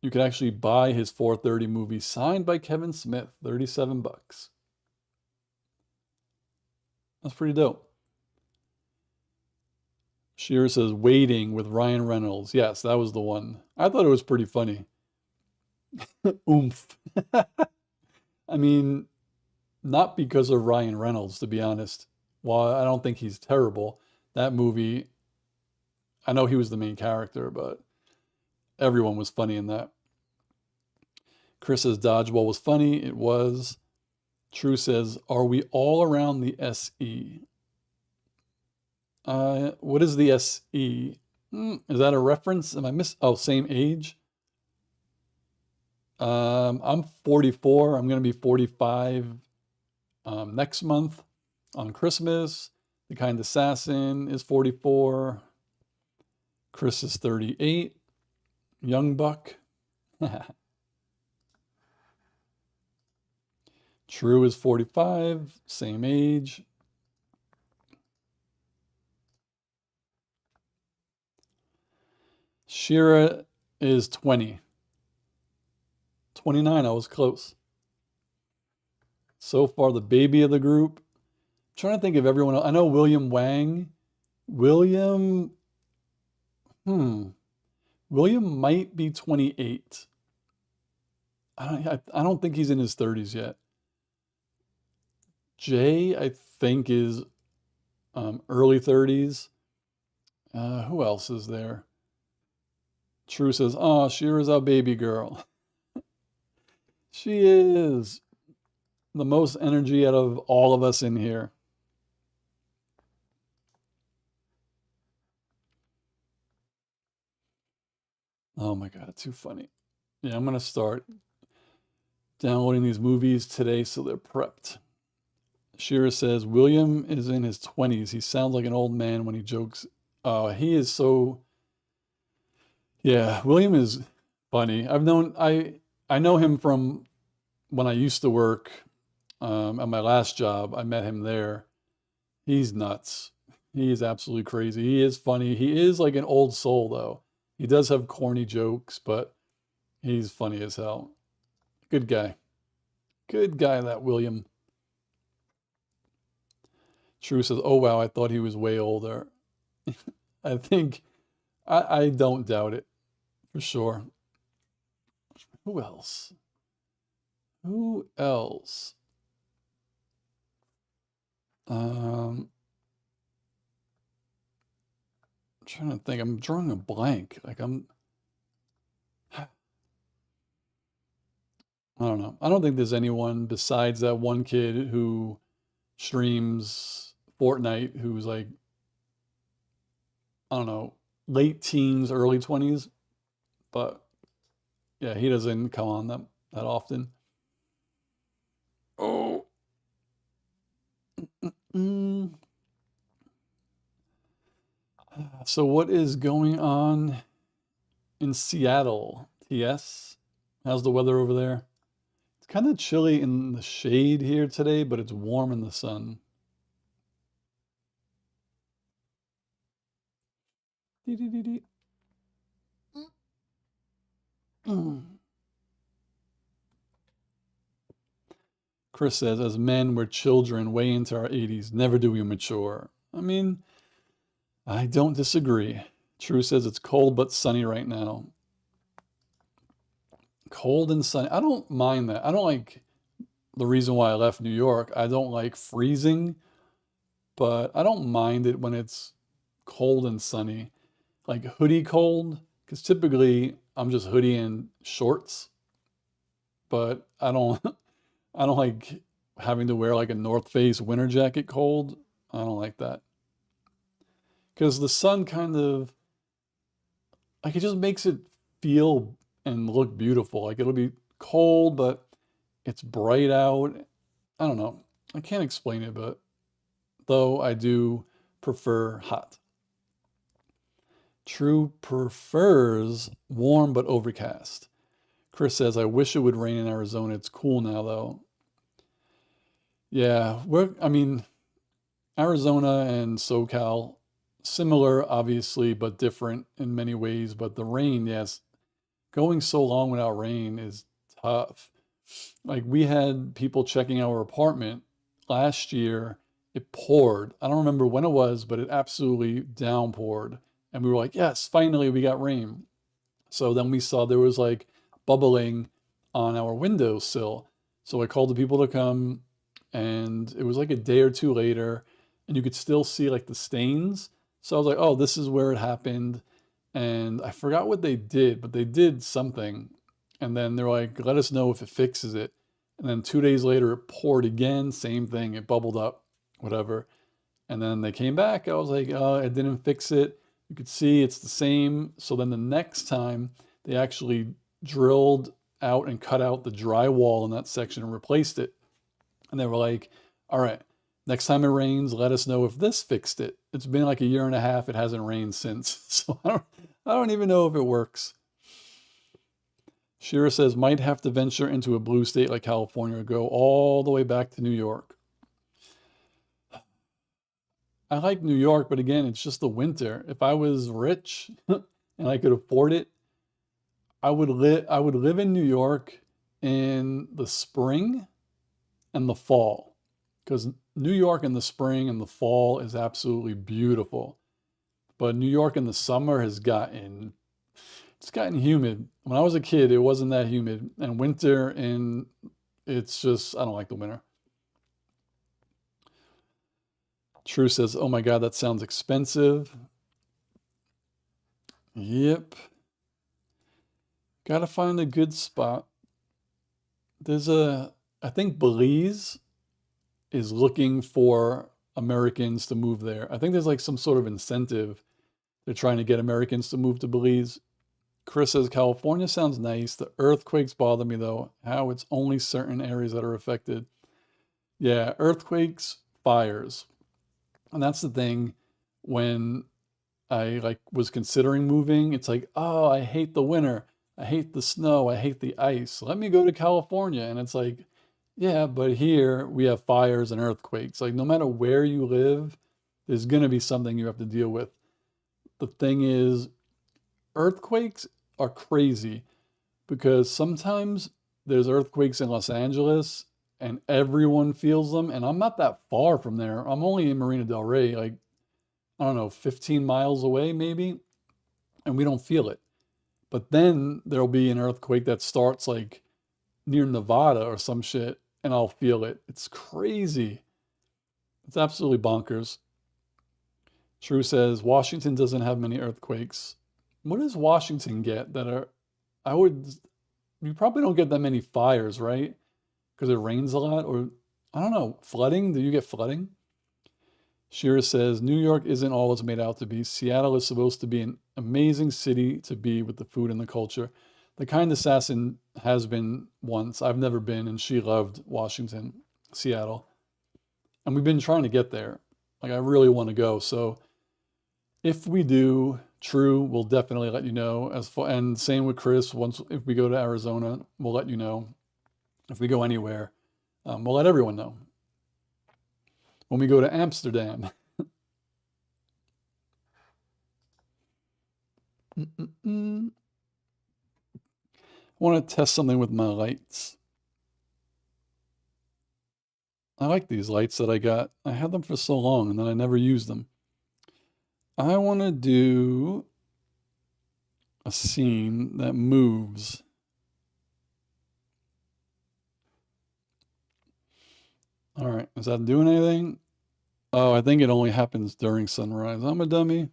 You can actually buy his 4:30 movie signed by Kevin Smith, $37. That's pretty dope. Shearer says, Waiting with Ryan Reynolds. Yes, that was the one. I thought it was pretty funny. Oomph. I mean, not because of Ryan Reynolds, to be honest. While I don't think he's terrible, that movie, I know he was the main character, but everyone was funny in that. Chris says, Dodgeball was funny. It was. True says, are we all around the SE? What is the SE? Is that a reference? Am I Oh, same age? I'm 44. I'm going to be 45 next month on Christmas. The Kind Assassin is 44. Chris is 38. Young Buck. True is 45. Same age. Shira is 20. 29, I was close. So far, the baby of the group. I'm trying to think of everyone else. I know William Wang. William might be 28. I don't think he's in his 30s yet. Jay, I think, is early 30s. Who else is there? True says, oh, Shira's our baby girl. She is the most energy out of all of us in here. Oh my God, too funny. Yeah, I'm going to start downloading these movies today so they're prepped. Shira says, William is in his 20s. He sounds like an old man when he jokes. He is so, yeah, William is funny. I know him from when I used to work at my last job. I met him there. He's nuts. He is absolutely crazy. He is funny. He is like an old soul, though. He does have corny jokes, but he's funny as hell. Good guy. Good guy, that William. True says, oh, wow, I thought he was way older. I think, I don't doubt it for sure. Who else? Who else? I'm trying to think. I'm drawing a blank. I don't know. I don't think there's anyone besides that one kid who streams Fortnite who's like, I don't know, late teens, early 20s. But yeah, he doesn't come on that often. Oh. Mm. So what is going on in Seattle? TS? How's the weather over there? It's kind of chilly in the shade here today, but it's warm in the sun. Dee, dee, dee, dee. Mm. Chris says, as men, we're children way into our 80s. Never do we mature. I mean, I don't disagree. True says it's cold but sunny right now. Cold and sunny. I don't mind that. I don't like the reason why I left New York. I don't like freezing, but I don't mind it when it's cold and sunny. Like hoodie cold, because typically I'm just hoodie and shorts, but I don't I don't like having to wear like a North Face winter jacket cold. I don't like that. Because the sun kind of like it just makes it feel and look beautiful. Like it'll be cold, but it's bright out. I don't know. I can't explain it, but though I do prefer hot. True prefers warm but overcast. Chris says, I wish it would rain in Arizona. It's cool now, though. Yeah, I mean, Arizona and SoCal, similar, obviously, but different in many ways. But the rain, yes, going so long without rain is tough. Like we had people checking our apartment last year. It poured. I don't remember when it was, but it absolutely downpoured. And we were like, yes, finally we got rain. So then we saw there was like bubbling on our windowsill. So I called the people to come, and it was like a day or two later, and you could still see like the stains. So I was like, oh, this is where it happened. And I forgot what they did, but they did something. And then they're like, let us know if it fixes it. And then 2 days later, it poured again, same thing, it bubbled up, whatever. And then they came back. I was like, oh, I didn't fix it. You could see it's the same. So then the next time they actually drilled out and cut out the drywall in that section and replaced it. And they were like, all right, next time it rains, let us know if this fixed it. It's been like a year and a half. It hasn't rained since. So I don't even know if it works. Shira says, might have to venture into a blue state like California or go all the way back to New York. I like New York, but again, it's just the winter. If I was rich and I could afford it, I would live in New York in the spring and the fall. Because New York in the spring and the fall is absolutely beautiful. But New York in the summer it's gotten humid. When I was a kid, it wasn't that humid. And winter and it's just I don't like the winter. True says, oh my God, that sounds expensive. Yep. Gotta find a good spot. I think Belize is looking for Americans to move there. I think there's like some sort of incentive. They're trying to get Americans to move to Belize. Chris says, California sounds nice. The earthquakes bother me though. How it's only certain areas that are affected. Yeah, earthquakes, fires. And that's the thing when I like was considering moving, it's like, oh, I hate the winter. I hate the snow. I hate the ice. Let me go to California. And it's like, yeah, but here we have fires and earthquakes. Like no matter where you live, there's going to be something you have to deal with. The thing is, earthquakes are crazy because sometimes there's earthquakes in Los Angeles and everyone feels them. And I'm not that far from there. I'm only in Marina Del Rey, like, I don't know, 15 miles away maybe, and we don't feel it. But then there'll be an earthquake that starts like near Nevada or some shit, and I'll feel it. It's crazy. It's absolutely bonkers. True says Washington doesn't have many earthquakes. What does Washington get that are, I would, you probably don't get that many fires, right? Because it rains a lot, or I don't know, flooding? Do you get flooding? Shira says New York isn't all it's made out to be. Seattle is supposed to be an amazing city to be with the food and the culture. The kind assassin has been once. I've never been, and she loved Washington, Seattle. And we've been trying to get there. Like, I really want to go. So if we do, True, we'll definitely let you know. And same with Chris. Once if we go to Arizona, we'll let you know. If we go anywhere, we'll let everyone know. When we go to Amsterdam, I want to test something with my lights. I like these lights that I got. I had them for so long and then I never used them. I want to do a scene that moves. All right, is that doing anything? Oh, I think it only happens during sunrise. I'm a dummy.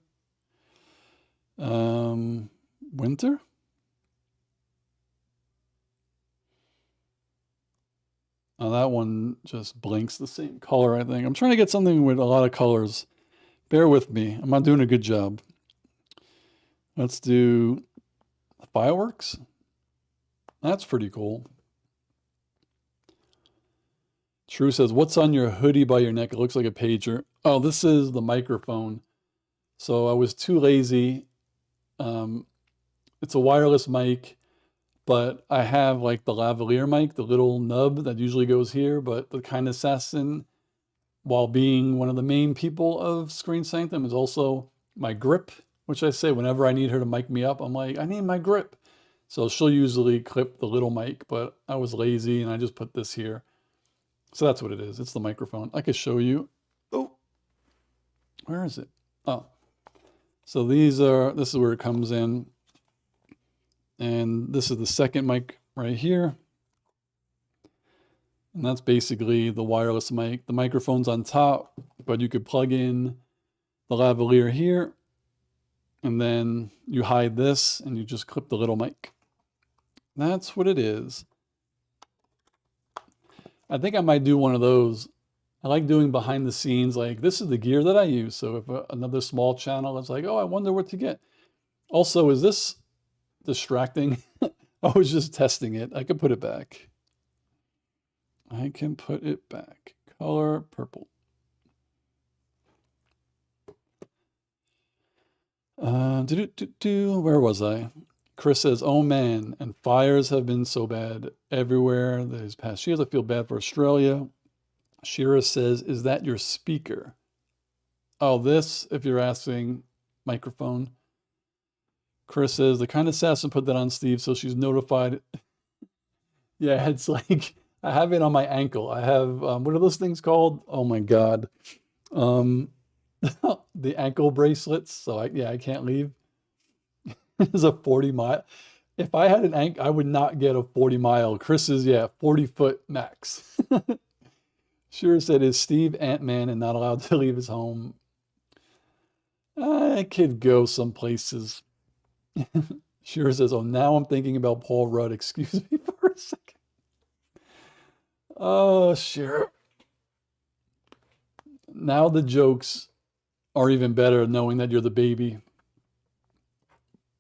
Winter? Oh, that one just blinks the same color, I think. I'm trying to get something with a lot of colors. Bear with me. I'm not doing a good job. Let's do fireworks. That's pretty cool. True says, what's on your hoodie by your neck? It looks like a pager. Oh, this is the microphone. So I was too lazy. It's a wireless mic, but I have like the lavalier mic, the little nub that usually goes here, but the kind assassin, while being one of the main people of Screen Sanctum, is also my grip, which I say whenever I need her to mic me up, I'm like, I need my grip. So she'll usually clip the little mic, but I was lazy and I just put this here. So that's what it is. It's the microphone. I could show you. Oh, where is it? Oh, so this is where it comes in. And this is the second mic right here. And that's basically the wireless mic. The microphone's on top, but you could plug in the lavalier here. And then you hide this and you just clip the little mic. That's what it is. I think I might do one of those. I like doing behind the scenes, like this is the gear that I use. So if another small channel is like, oh, I wonder what to get. Also, is this distracting? I was just testing it. I can put it back. I can put it back. Color purple. Where was I? Chris says, oh man, and fires have been so bad everywhere these past years. I feel bad for Australia. Shira says, is that your speaker? Oh, this, if you're asking, microphone. Chris says, the kind assassin put that on Steve so she's notified. Yeah, it's like, I have it on my ankle. I have, what are those things called? Oh my God. The ankle bracelets. So I can't leave. It's a 40-mile. If I had an ankle, I would not get a 40-mile. Chris is, 40-foot max. Sure said, is Steve Ant-Man and not allowed to leave his home? I could go some places. Sure says, oh, now I'm thinking about Paul Rudd. Excuse me for a second. Oh, sure. Now the jokes are even better knowing that you're the baby.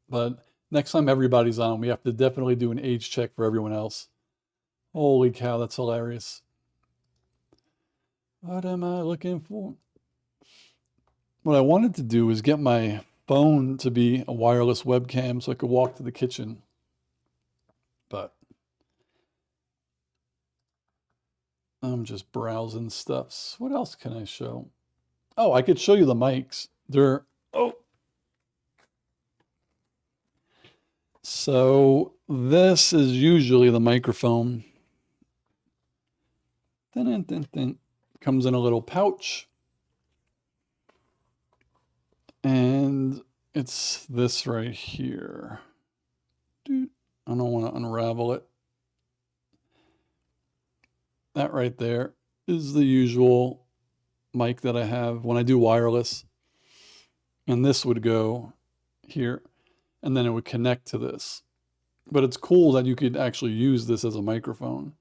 But next time everybody's on, we have to definitely do an age check for everyone else. Holy cow, that's hilarious. What am I looking for? What I wanted to do is get my phone to be a wireless webcam so I could walk to the kitchen. But I'm just browsing stuffs. What else can I show? Oh, I could show you the mics. Oh. So this is usually the microphone. Dun, dun, dun, dun. Comes in a little pouch. And it's this right here. Dude, I don't want to unravel it. That right there is the usual mic that I have when I do wireless. And this would go here, and then it would connect to this. But it's cool that you could actually use this as a microphone.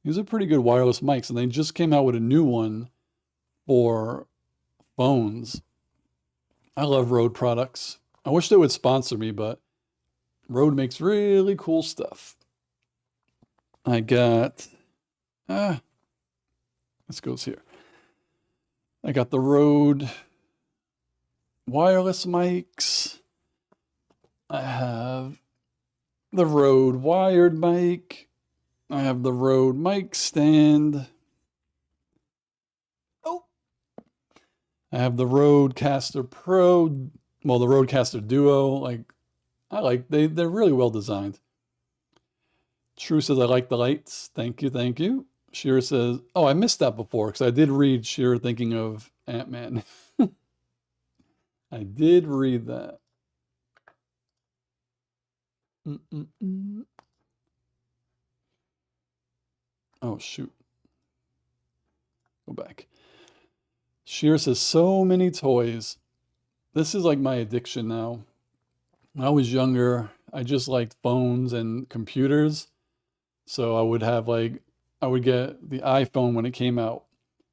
These are pretty good wireless mics, and they just came out with a new one for phones. I love Rode products. I wish they would sponsor me, but Rode makes really cool stuff. I got, this goes here. I got the Rode wireless mics. I have the Rode wired mic. I have the Rode mic stand. Oh. I have the Rodecaster Pro. Well, the Rodecaster Duo. They're really well designed. True says, I like the lights. Thank you, thank you. Shearer says, oh, I missed that before because I did read Shearer thinking of Ant-Man. I did read that. Oh, shoot. Go back. Shearer says, so many toys. This is like my addiction now. When I was younger, I just liked phones and computers. So I would get the iPhone when it came out.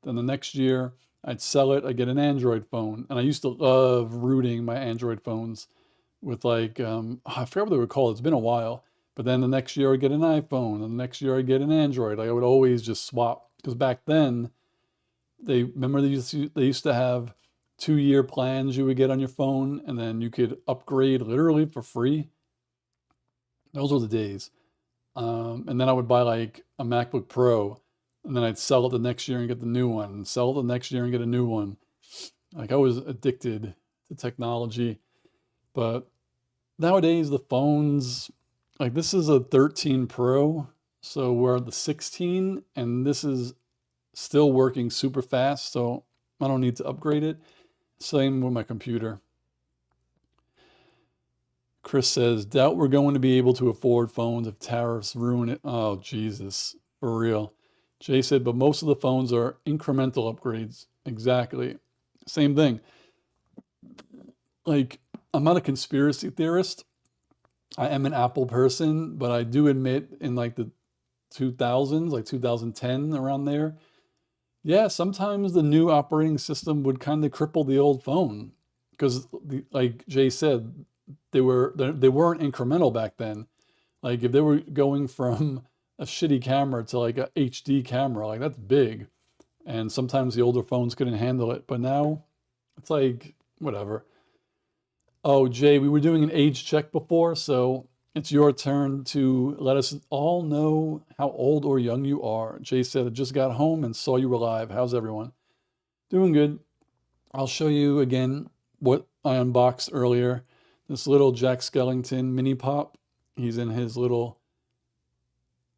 Then the next year, I'd sell it, I'd get an Android phone. And I used to love rooting my Android phones with I forget what they were called. It's been a while. But then the next year I'd get an iPhone, and the next year I'd get an Android. Like I would always just swap. Because back then, they used to have 2-year plans you would get on your phone, and then you could upgrade literally for free. Those were the days. And then I would buy like a MacBook Pro, and then I'd sell it the next year and get the new one, and sell it the next year and get a new one. Like I was addicted to technology. But nowadays the phones, like this is a 13 Pro, so we're at the 16, and this is still working super fast, so I don't need to upgrade it. Same with my computer. Chris says, doubt we're going to be able to afford phones if tariffs ruin it. Oh, Jesus, for real. Jay said, but most of the phones are incremental upgrades. Exactly. Same thing. Like, I'm not a conspiracy theorist. I am an Apple person, but I do admit in like the 2000s, like 2010, around there, yeah, sometimes the new operating system would kind of cripple the old phone because, like Jay said, they weren't incremental back then. Like if they were going from a shitty camera to like a HD camera, like that's big, and sometimes the older phones couldn't handle it. But now it's like whatever. Oh, Jay, we were doing an age check before, so it's your turn to let us all know how old or young you are. Jay said, I just got home and saw you were live. How's everyone? Doing good. I'll show you again what I unboxed earlier. This little Jack Skellington mini pop. He's in his little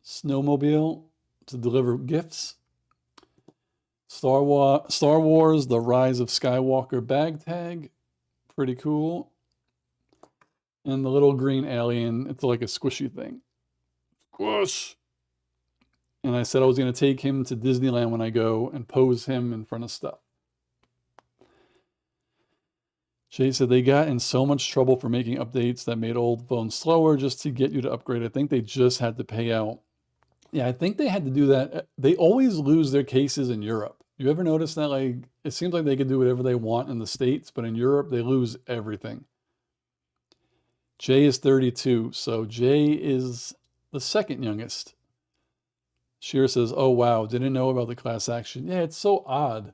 snowmobile to deliver gifts. Star Wars, The Rise of Skywalker bag tag. Pretty cool. And the little green alien, it's like a squishy thing. Squish! And I said I was going to take him to Disneyland when I go and pose him in front of stuff. Jay said they got in so much trouble for making updates that made old phones slower just to get you to upgrade. I think they just had to pay out. Yeah, I think they had to do that. They always lose their cases in Europe. You ever notice that? Like, it seems like they can do whatever they want in the States, but in Europe, they lose everything. Jay is 32, so Jay is the second youngest. Sheer says, oh, wow, didn't know about the class action. Yeah, it's so odd.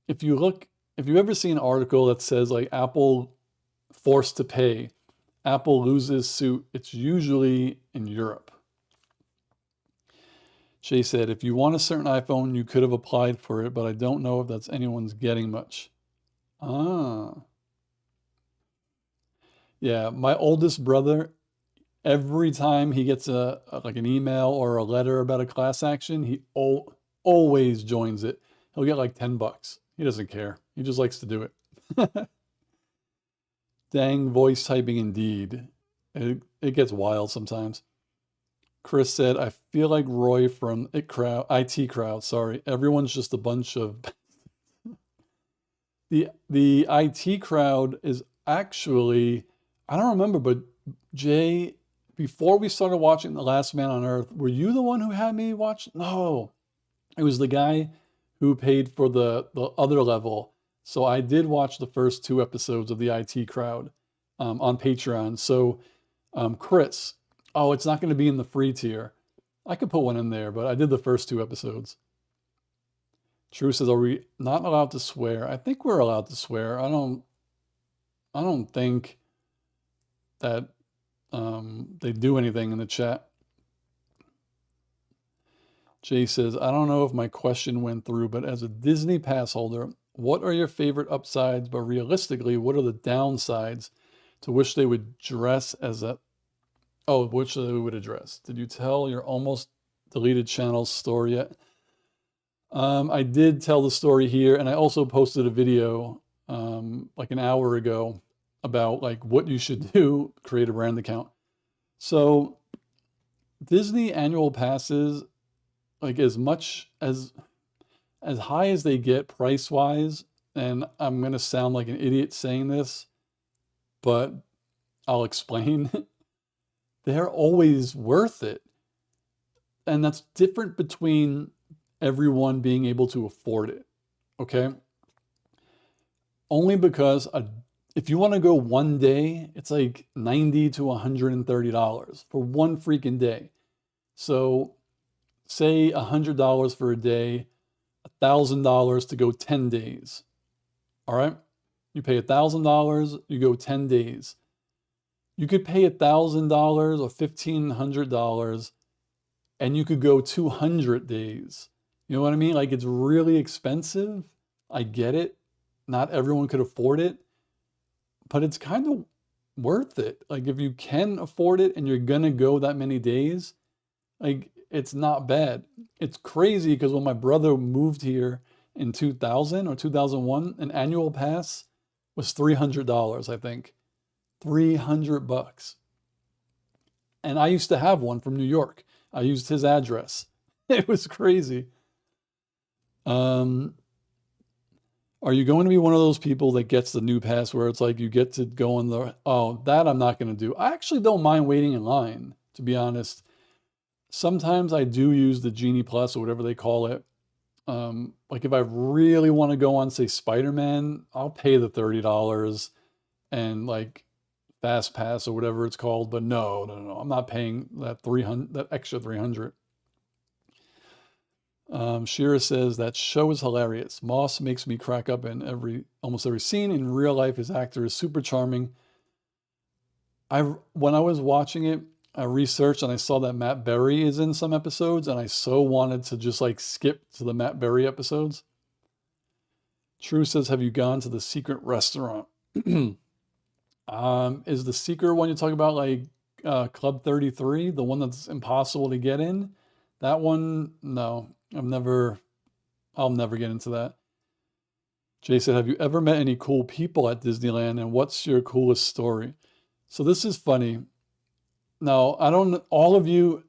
If you ever see an article that says like Apple forced to pay, Apple loses suit, it's usually in Europe. Shay said, if you want a certain iPhone, you could have applied for it, but I don't know if that's anyone's getting much. Ah. Yeah, my oldest brother, every time he gets like an email or a letter about a class action, he always joins it. He'll get like $10. He doesn't care. He just likes to do it. Dang voice typing indeed. It gets wild sometimes. Chris said, I feel like Roy from IT crowd. Sorry. Everyone's just a bunch of the IT crowd is actually, I don't remember, but Jay, before we started watching The Last Man on Earth, were you the one who had me watch? No, it was the guy who paid for the other level. So I did watch the first 2 episodes of the IT crowd on Patreon. So Chris, oh, it's not going to be in the free tier. I could put one in there, but I did the first 2 episodes. True says, are we not allowed to swear? I think we're allowed to swear. I don't think that they do anything in the chat. Jay says, I don't know if my question went through, but as a Disney pass holder, what are your favorite upsides? But realistically, what are the downsides to which they would address as a, oh, which they would address? Did you tell your almost deleted channel's story yet? I did tell the story here, and I also posted a video like an hour ago about like what you should do, create a brand account. So Disney annual passes, like as much as high as they get price wise, and I'm gonna sound like an idiot saying this, but I'll explain. They're always worth it. And that's different between everyone being able to afford it. Okay. Only because if you want to go one day, it's like $90 to $130 for one freaking day. So say $100 for a day, $1,000 to go 10 days. All right. You pay $1,000, you go 10 days. You could pay $1,000 or $1,500 and you could go 200 days. You know what I mean? Like it's really expensive. I get it. Not everyone could afford it, but it's kind of worth it. Like if you can afford it and you're gonna go that many days, like it's not bad. It's crazy because when my brother moved here in 2000 or 2001, an annual pass was $300, I think. $300. And I used to have one from New York. I used his address. It was crazy. Are you going to be one of those people that gets the new pass where it's like you get to go in the, oh, that I'm not going to do. I actually don't mind waiting in line, to be honest. Sometimes I do use the Genie Plus or whatever they call it. Like if I really want to go on, say, Spider-Man, I'll pay the $30 and like Fast Pass or whatever it's called. But no, I'm not paying that extra 300. Shira says that show is hilarious. Moss makes me crack up in almost every scene. In real life, his actor is super charming. When I was watching it, I researched and I saw that Matt Berry is in some episodes, and I so wanted to just like skip to the Matt Berry episodes. True says, have you gone to the secret restaurant? Is the secret one you talk about like Club 33, the one that's impossible to get in? That one, no. I'll never get into that. Jay said, have you ever met any cool people at Disneyland, and what's your coolest story? So this is funny. Now, all of you,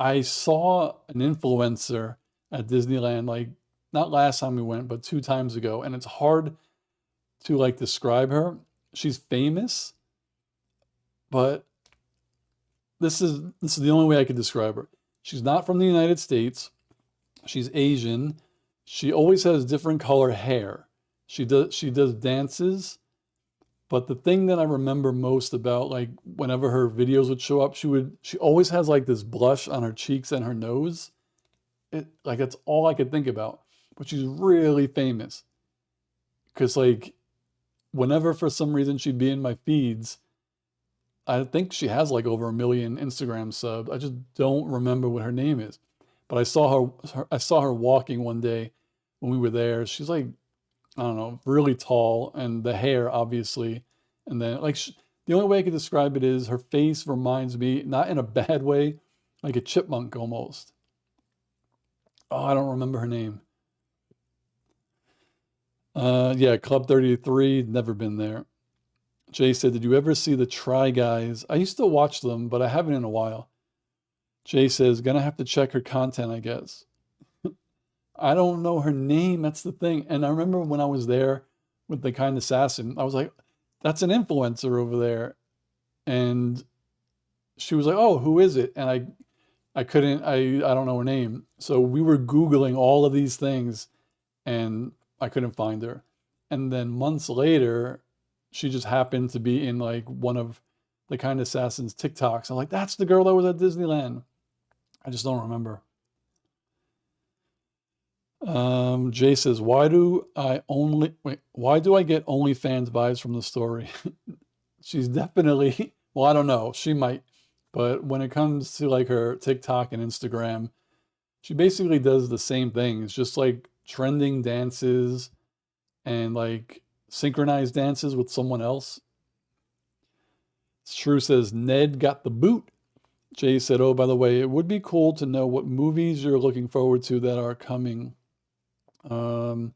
I saw an influencer at Disneyland, like not last time we went, but 2 times ago, and it's hard to like describe her. She's famous, but this is the only way I could describe her. She's not from the United States. She's Asian. She always has different color hair. She does dances, but the thing that I remember most about like whenever her videos would show up, she always has like this blush on her cheeks and her nose. Like that's all I could think about. But she's really famous because like whenever for some reason she'd be in my feeds, I think she has like over 1 million Instagram subs. I just don't remember what her name is. But I saw her walking one day when we were there. She's like, I don't know, really tall, and the hair obviously. And then like the only way I could describe it is her face reminds me, not in a bad way, like a chipmunk almost. Oh, I don't remember her name. Yeah, Club 33, never been there. Jay said, "Did you ever see the Try Guys?" I used to watch them, but I haven't in a while. Jay says, "Gonna have to check her content, I guess." I don't know her name. That's the thing. And I remember when I was there with the kind assassin, I was like, "That's an influencer over there." And she was like, "Oh, who is it?" And I couldn't. I don't know her name. So we were Googling all of these things, and I couldn't find her. And then months later, she just happened to be in like one of the kind assassin's TikToks. I'm like, "That's the girl that was at Disneyland." I just don't remember. Jay says, why do I get OnlyFans vibes from the story? She's definitely, well, I don't know, she might, but when it comes to like her TikTok and Instagram, she basically does the same things, just like trending dances and like synchronized dances with someone else. Shrew says, Ned got the boot. Jay said, oh, by the way, it would be cool to know what movies you're looking forward to that are coming. Um,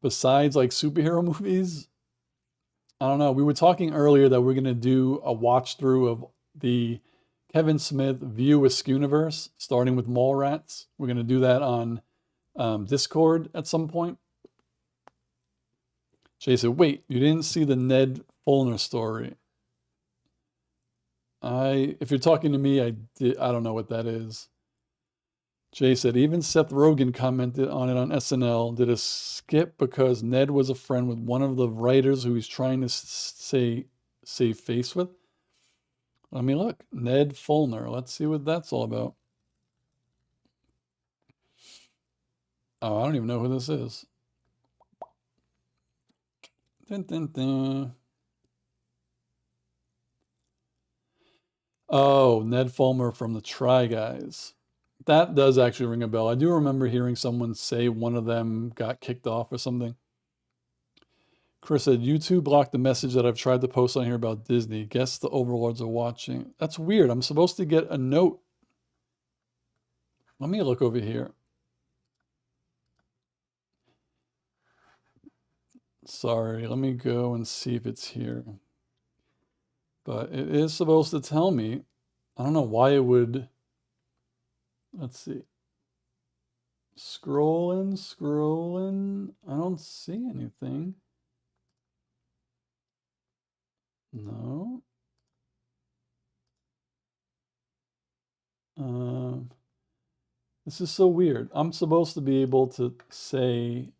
Besides like superhero movies, I don't know. We were talking earlier that we're going to do a watch through of the Kevin Smith View Askewniverse, starting with Mallrats. We're going to do that on Discord at some point. Jay said, wait, you didn't see the Ned Fulner story. If you're talking to me, I don't know what that is. Jay said, even Seth Rogen commented on it on SNL, did a skip because Ned was a friend with one of the writers who he's trying to save face with. Let me look. Ned Fulner. Let's see what that's all about. Oh, I don't even know who this is. Dun, dun, dun. Oh, Ned Fulmer from the Try Guys. That does actually ring a bell. I do remember hearing someone say one of them got kicked off or something. Chris said, YouTube blocked the message that I've tried to post on here about Disney. Guess the overlords are watching. That's weird. I'm supposed to get a note. Let me look over here. Sorry, let me go and see if it's here. But it is supposed to tell me. I don't know why it would. Let's see. Scrolling. I don't see anything. No. Um, this is so weird. I'm supposed to be able to say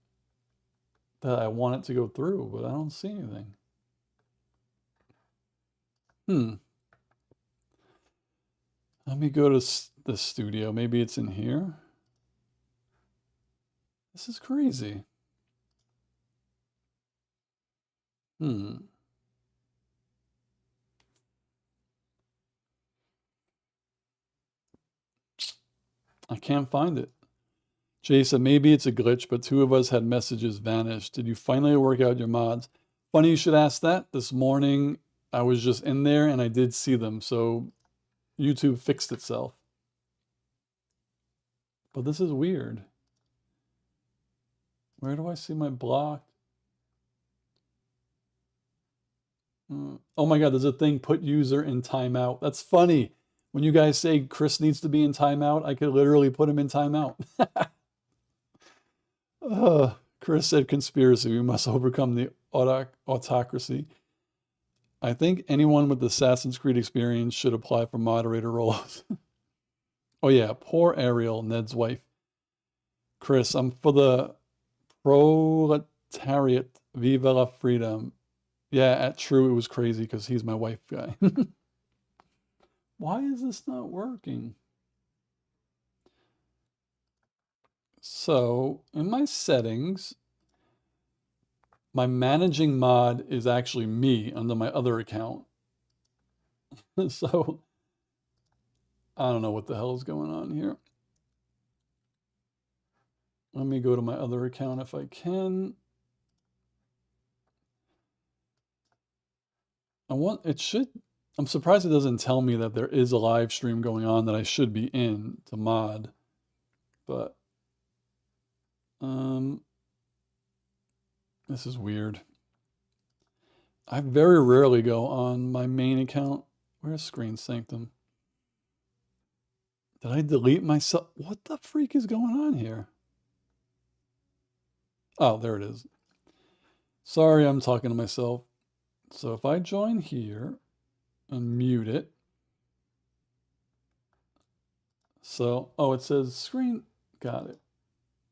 that I want it to go through, but I don't see anything. Let me go to the studio. Maybe it's in here. This is crazy. I can't find it. Jay said, maybe it's a glitch, but two of us had messages vanish. Did you finally work out your mods? Funny you should ask that. This morning, I was just in there and I did see them. So YouTube fixed itself. But this is weird. Where do I see my blocked? Oh my God, there's a thing, put user in timeout. That's funny. When you guys say Chris needs to be in timeout, I could literally put him in timeout. Chris said conspiracy. We must overcome the autocracy. I think anyone with Assassin's Creed experience should apply for moderator roles. Oh yeah, poor Ariel, Ned's wife. Chris, I'm for the proletariat. Viva la freedom. Yeah, at True, it was crazy because he's my wife guy. Why is this not working? So in my settings, my managing mod is actually me under my other account. So I don't know what the hell is going on here. Let me go to my other account if I can. I'm surprised it doesn't tell me that there is a live stream going on that I should be in to mod, but this is weird. I very rarely go on my main account. Where's Screen Sanctum? Did I delete myself? What the freak is going on here? Oh, there it is. Sorry, I'm talking to myself. So if I join here and mute it. So, oh, it says screen. Got it.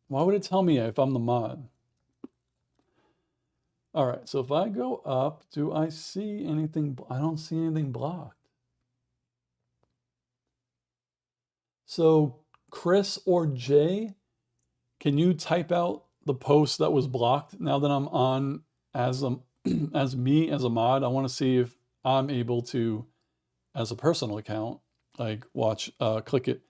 Why would it tell me if I'm the mod? All right, so if I go up, do I see anything? I don't see anything blocked. So Chris or Jay, can you type out the post that was blocked now that I'm on as a as me as a mod? I want to see if I'm able to, as a personal account, like click it.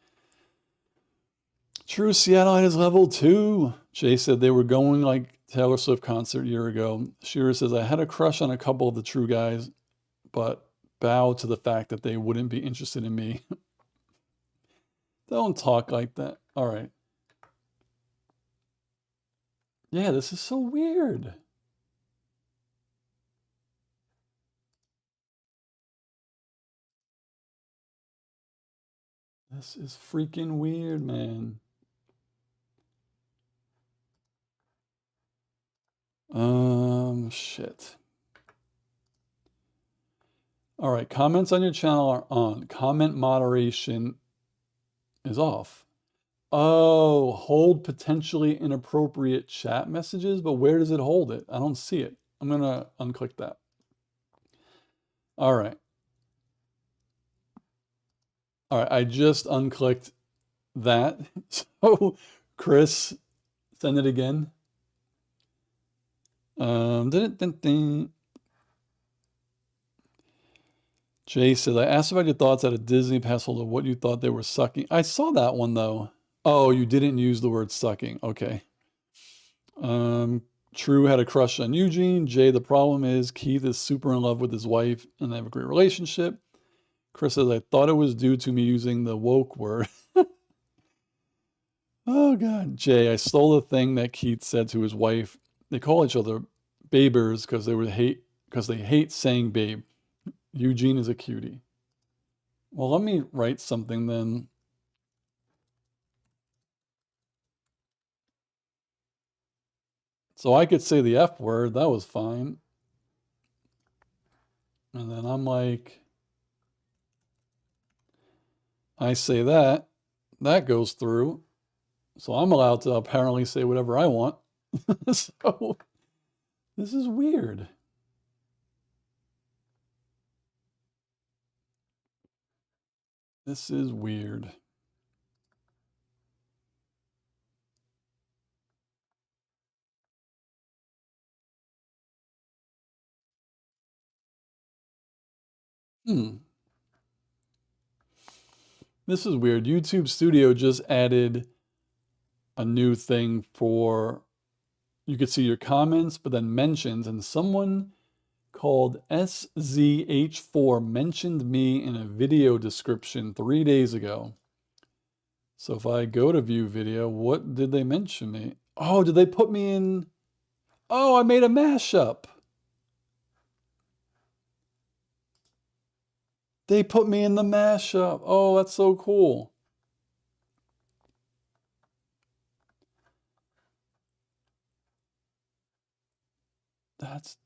True Seattleite is level 2. Jay said they were going like Taylor Swift concert a year ago. Shira says, I had a crush on a couple of the True guys, but bow to the fact that they wouldn't be interested in me. Don't talk like that. All right. Yeah, this is so weird. This is freaking weird, man. Shit. All right, comments on your channel are on. Comment moderation is off. Oh, hold potentially inappropriate chat messages, but where does it hold it? I don't see it. I'm gonna unclick that. All right. All right, I just unclicked that. So, Chris, send it again. Jay says, I asked about your thoughts at a Disney pass holder, what you thought they were sucking. I saw that one though. Oh, you didn't use the word sucking. Okay. True had a crush on Eugene. Jay, the problem is Keith is super in love with his wife and they have a great relationship. Chris says, I thought it was due to me using the woke word. Oh God. Jay, I stole the thing that Keith said to his wife. They call each other babers because they hate saying babe. Eugene is a cutie. Well, let me write something then. So I could say the F word, that was fine. And then I'm like, I say that goes through. So I'm allowed to apparently say whatever I want. So this is weird. This is weird. This is weird. YouTube Studio just added a new thing for, you could see your comments, but then mentions, and someone called SZH4 mentioned me in a video description 3 days ago. So if I go to view video, what did they mention me? Oh, did they put me in? Oh, I made a mashup. They put me in the mashup. Oh, that's so cool. That's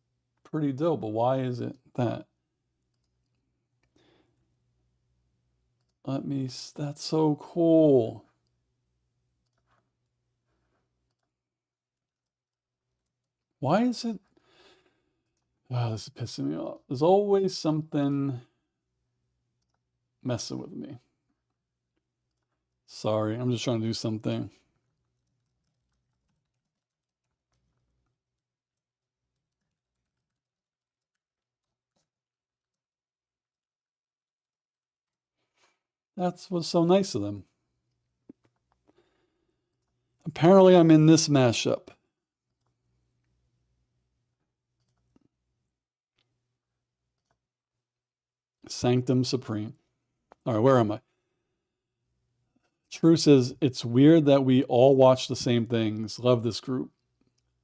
pretty dope, but why is it that? That's so cool. Why is it? Oh, this is pissing me off. There's always something messing with me. Sorry, I'm just trying to do something. That's what's so nice of them. Apparently, I'm in this mashup. Sanctum Supreme. All right, where am I? True says, it's weird that we all watch the same things. Love this group.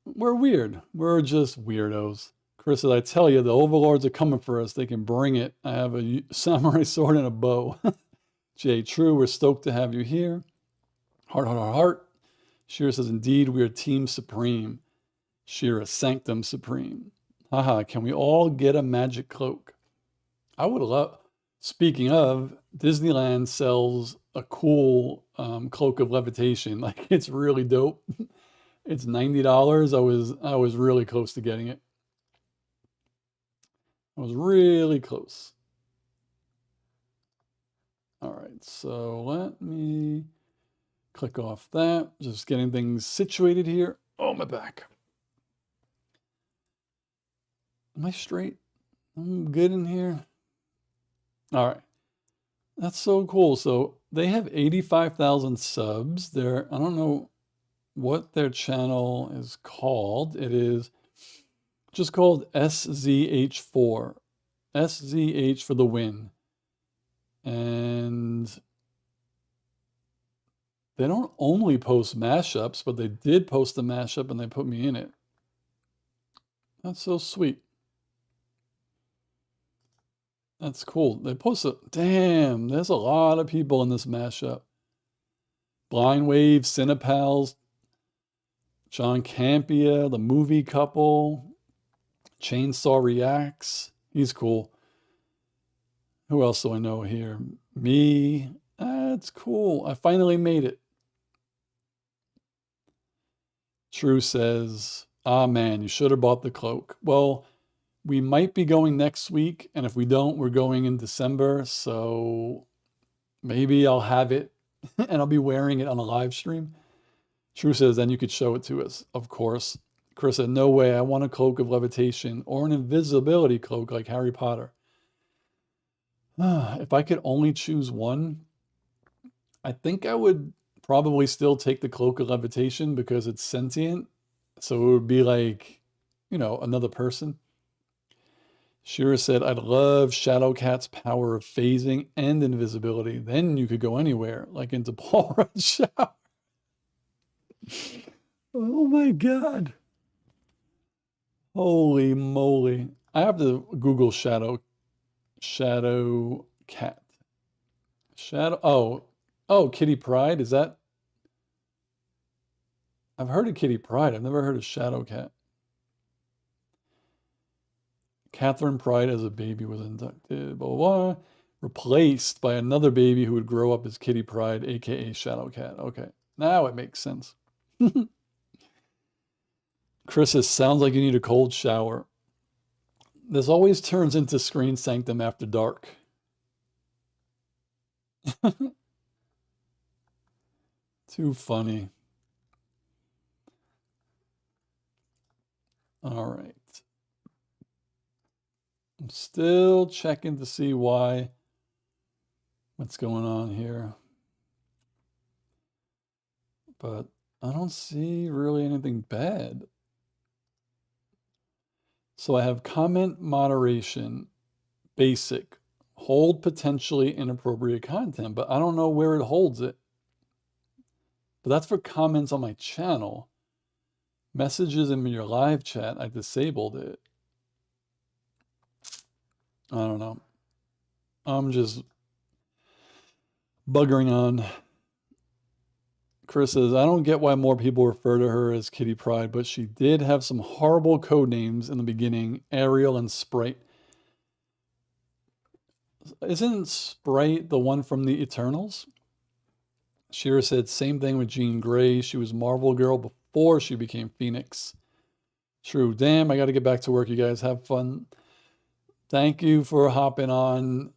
We're weird. We're just weirdos. Chris says, I tell you, the overlords are coming for us. They can bring it. I have a samurai sword and a bow. Jay, true. We're stoked to have you here. Heart, heart, heart, heart. Shira says, indeed, we are Team Supreme. Shira, Sanctum Supreme. Haha, can we all get a magic cloak? I would love, speaking of, Disneyland sells a cool cloak of levitation. Like, it's really dope. It's $90. I was really close to getting it. I was really close. All right, so let me click off that. Just getting things situated here. Oh, my back. Am I straight? I'm good in here. All right. That's so cool. So they have 85,000 subs. I don't know what their channel is called. It is just called SZH4. SZH for the win. And they don't only post mashups, but they did post a mashup and they put me in it. That's so sweet. That's cool. They post a, damn, there's a lot of people in this mashup. Blind Wave, Cinepals, John Campia, the movie couple, Chainsaw Reacts. He's cool. Who else do I know here? Me. That's cool. I finally made it. True says, ah man, you should have bought the cloak. Well, we might be going next week, and if we don't, we're going in December, so maybe I'll have it and I'll be wearing it on a live stream. True says, then you could show it to us, of course. Chris said, no way, I want a cloak of levitation or an invisibility cloak like Harry Potter. If I could only choose one, I think I would probably still take the cloak of levitation because it's sentient. So it would be like, another person. Shira said, I'd love Shadowcat's power of phasing and invisibility. Then you could go anywhere, like into Paul Rudd's shower. Oh my God. Holy moly. I have to Google Shadow Cat. Kitty Pryde. Is that? I've heard of Kitty Pryde. I've never heard of Shadow Cat. Catherine Pryde as a baby was inducted, blah, blah, blah, replaced by another baby who would grow up as Kitty Pryde, aka Shadow Cat. Okay, now it makes sense. Chris says, sounds like you need a cold shower. This always turns into Screen Sanctum after dark. Too funny. All right. I'm still checking to see what's going on here. But I don't see really anything bad. So I have comment moderation, basic, hold potentially inappropriate content, but I don't know where it holds it. But that's for comments on my channel. Messages in your live chat, I disabled it. I don't know. I'm just buggering on. Chris says, I don't get why more people refer to her as Kitty Pryde, but she did have some horrible code names in the beginning, Ariel and Sprite. Isn't Sprite the one from the Eternals? Shira said, same thing with Jean Grey. She was Marvel Girl before she became Phoenix. True. Damn, I got to get back to work. You guys have fun. Thank you for hopping on.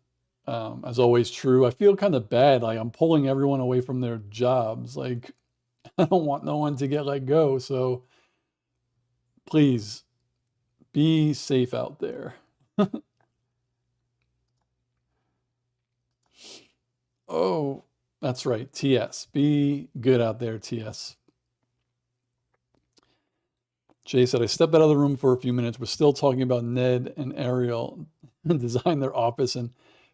As always, true. I feel kind of bad. Like I'm pulling everyone away from their jobs. Like I don't want no one to get let go. So please be safe out there. Oh, that's right. TS. Be good out there, TS. Jay said, I stepped out of the room for a few minutes. We're still talking about Ned and Ariel designed their office and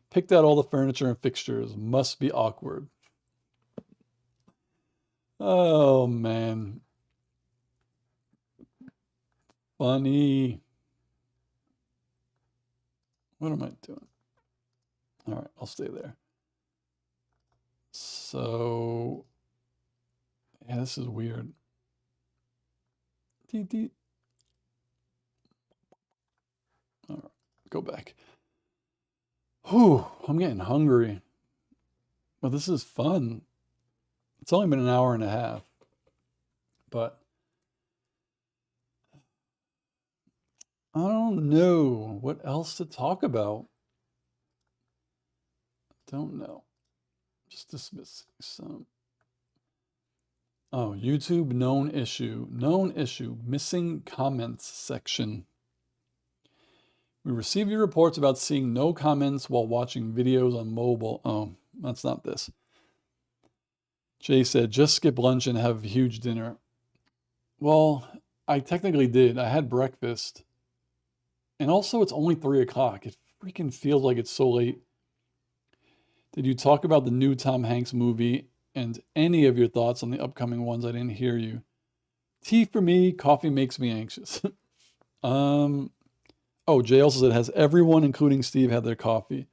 picked out all the furniture and fixtures. Must be awkward. Oh, man. Funny. What am I doing? All right, I'll stay there. So, yeah, this is weird. All right, go back. Whew, I'm getting hungry. But this is fun. It's only been an hour and a half. But I don't know what else to talk about. Don't know. Just dismissing some. Oh, YouTube known issue. Known issue. Missing comments section. We received your reports about seeing no comments while watching videos on mobile. Oh, that's not this. Jay said, just skip lunch and have a huge dinner. Well, I technically did. I had breakfast. And also, it's only 3 o'clock. It freaking feels like it's so late. Did you talk about the new Tom Hanks movie and any of your thoughts on the upcoming ones? I didn't hear you. Tea for me, coffee makes me anxious. Oh, Jay also said, has everyone, including Steve, had their coffee?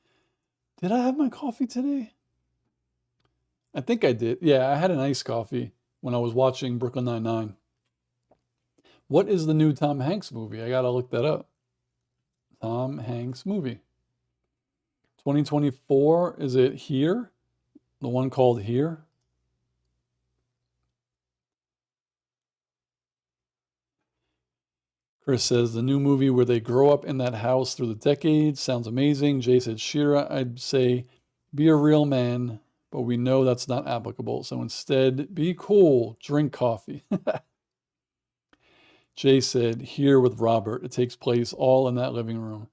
Did I have my coffee today? I think I did. Yeah, I had an iced coffee when I was watching Brooklyn Nine-Nine. What is the new Tom Hanks movie? I gotta look that up. Tom Hanks movie. 2024, is it Here? The one called Here? Chris says the new movie where they grow up in that house through the decades sounds amazing. Jay said, Shira, I'd say be a real man, but we know that's not applicable. So instead, be cool, drink coffee. Jay said, here with Robert. It takes place all in that living room.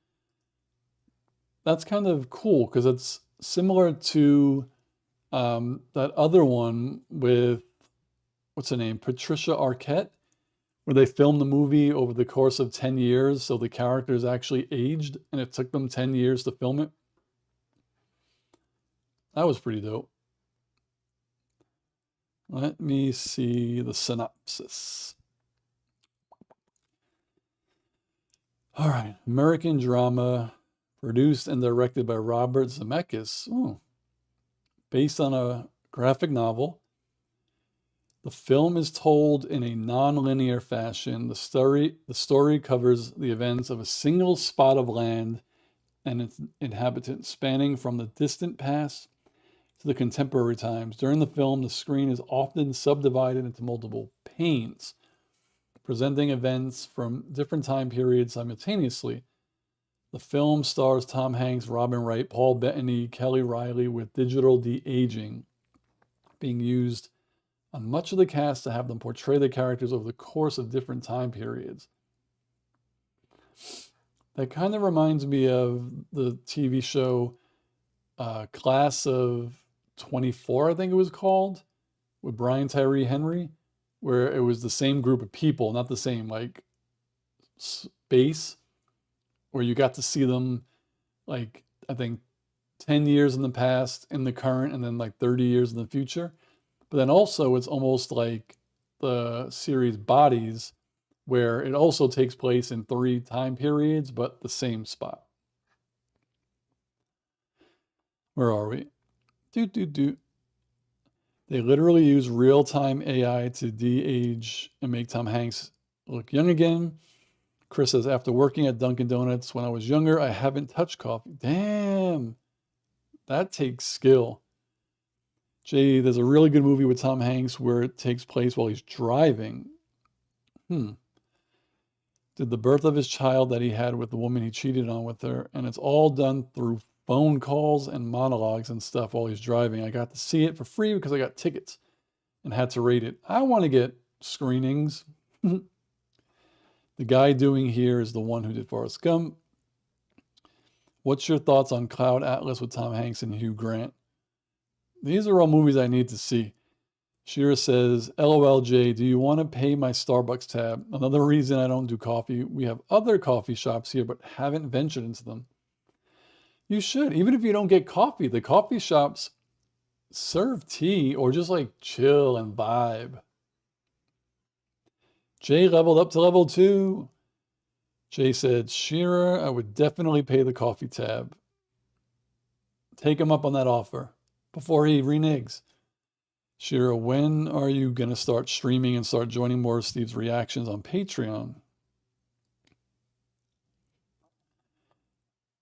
That's kind of cool because it's similar to that other one with, what's her name? Patricia Arquette, where they filmed the movie over the course of 10 years. So the characters actually aged and it took them 10 years to film it. That was pretty dope. Let me see the synopsis. All right. American drama produced and directed by Robert Zemeckis. Oh, based on a graphic novel. The film is told in a non-linear fashion. The story covers the events of a single spot of land and its inhabitants, spanning from the distant past to the contemporary times. During the film, the screen is often subdivided into multiple panes, presenting events from different time periods simultaneously. The film stars Tom Hanks, Robin Wright, Paul Bettany, Kelly Riley, with digital de-aging being used on much of the cast to have them portray the characters over the course of different time periods. That kind of reminds me of the TV show Class of 24, I think it was called, with Brian Tyree Henry, where it was the same group of people, not the same like space, where you got to see them like, I think 10 years in the past, in the current, and then like 30 years in the future. But then also it's almost like the series Bodies, where it also takes place in 3 time periods, but the same spot. Where are we? Do. They literally use real-time AI to de-age and make Tom Hanks look young again. Chris says, after working at Dunkin' Donuts when I was younger, I haven't touched coffee. Damn, that takes skill. Jay, there's a really good movie with Tom Hanks where it takes place while he's driving. Did the birth of his child that he had with the woman he cheated on with her, and it's all done through phone calls and monologues and stuff while he's driving. I got to see it for free because I got tickets and had to rate it. I want to get screenings. The guy doing here is the one who did Forrest Gump. What's your thoughts on Cloud Atlas with Tom Hanks and Hugh Grant? These are all movies I need to see. Shira says, LOLJ, do you want to pay my Starbucks tab? Another reason I don't do coffee. We have other coffee shops here, but haven't ventured into them. You should. Even if you don't get coffee, the coffee shops serve tea or just like chill and vibe. Jay leveled up to level 2. Jay said, Shira, I would definitely pay the coffee tab. Take him up on that offer before he reneges. Shira, when are you going to start streaming and start joining more of Steve's reactions on Patreon?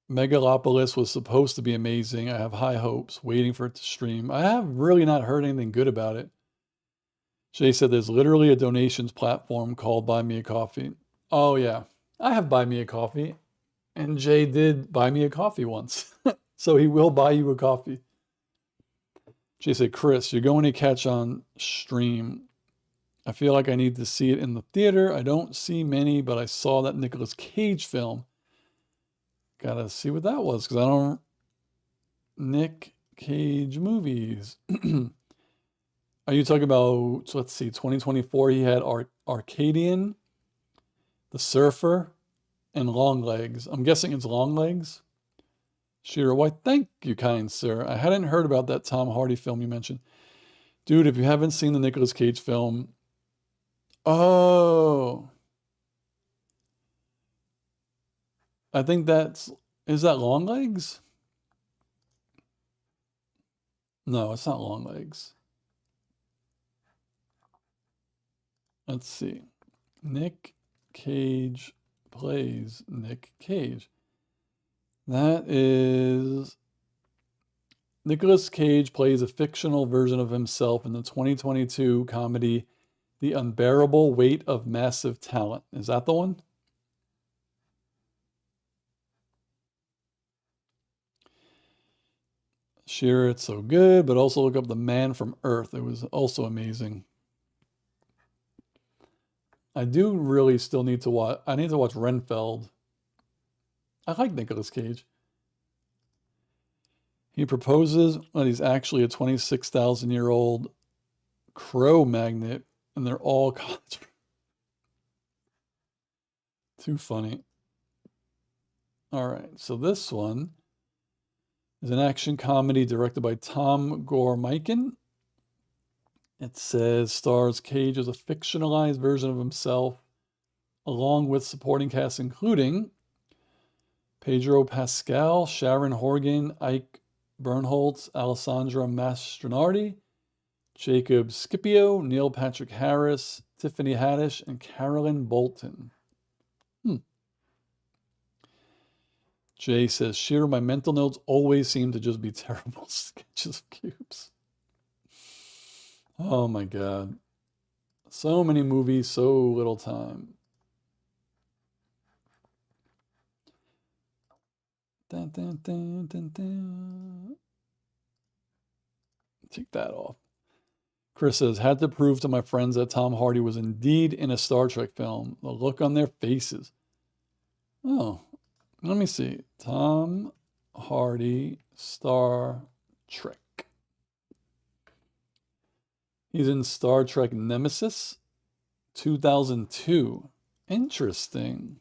Megalopolis was supposed to be amazing. I have high hopes, waiting for it to stream. I have really not heard anything good about it. Jay said there's literally a donations platform called Buy Me a Coffee. Oh, yeah. I have Buy Me a Coffee. And Jay did buy me a coffee once. So he will buy you a coffee. Jay said, Chris, you're going to catch on stream. I feel like I need to see it in the theater. I don't see many, but I saw that Nicolas Cage film. Gotta see what that was, because I don't... Nick Cage movies. Are you talking about, let's see, 2024, he had Arcadian, The Surfer, and Long Legs. I'm guessing it's Long Legs. Shira, why, thank you, kind sir. I hadn't heard about that Tom Hardy film you mentioned. Dude, if you haven't seen the Nicolas Cage film... Oh. I think that's... Is that Long Legs? No, it's not Long Legs. Let's see. Nick Cage plays Nick Cage. That is... Nicolas Cage plays a fictional version of himself in the 2022 comedy The Unbearable Weight of Massive Talent. Is that the one? Sure, it's so good, but also look up The Man from Earth. It was also amazing. I do really still need to watch... I need to watch Renfeld. I like Nicolas Cage. He proposes when he's actually a 26,000-year-old crow magnet, and they're all college. Too funny. All right, so this one is an action comedy directed by Tom Gormican. It says stars Cage as a fictionalized version of himself, along with supporting cast including Pedro Pascal, Sharon Horgan, Ike Bernholtz, Alessandra Mastronardi, Jacob Scipio, Neil Patrick Harris, Tiffany Haddish, and Carolyn Bolton. Jay says, Shira, my mental notes always seem to just be terrible sketches of cubes. Oh my God. So many movies, so little time. Dun, dun, dun, dun, dun. Take that off. Chris says, had to prove to my friends that Tom Hardy was indeed in a Star Trek film. The look on their faces. Oh, let me see. Tom Hardy, Star Trek. He's in Star Trek Nemesis, 2002. Interesting.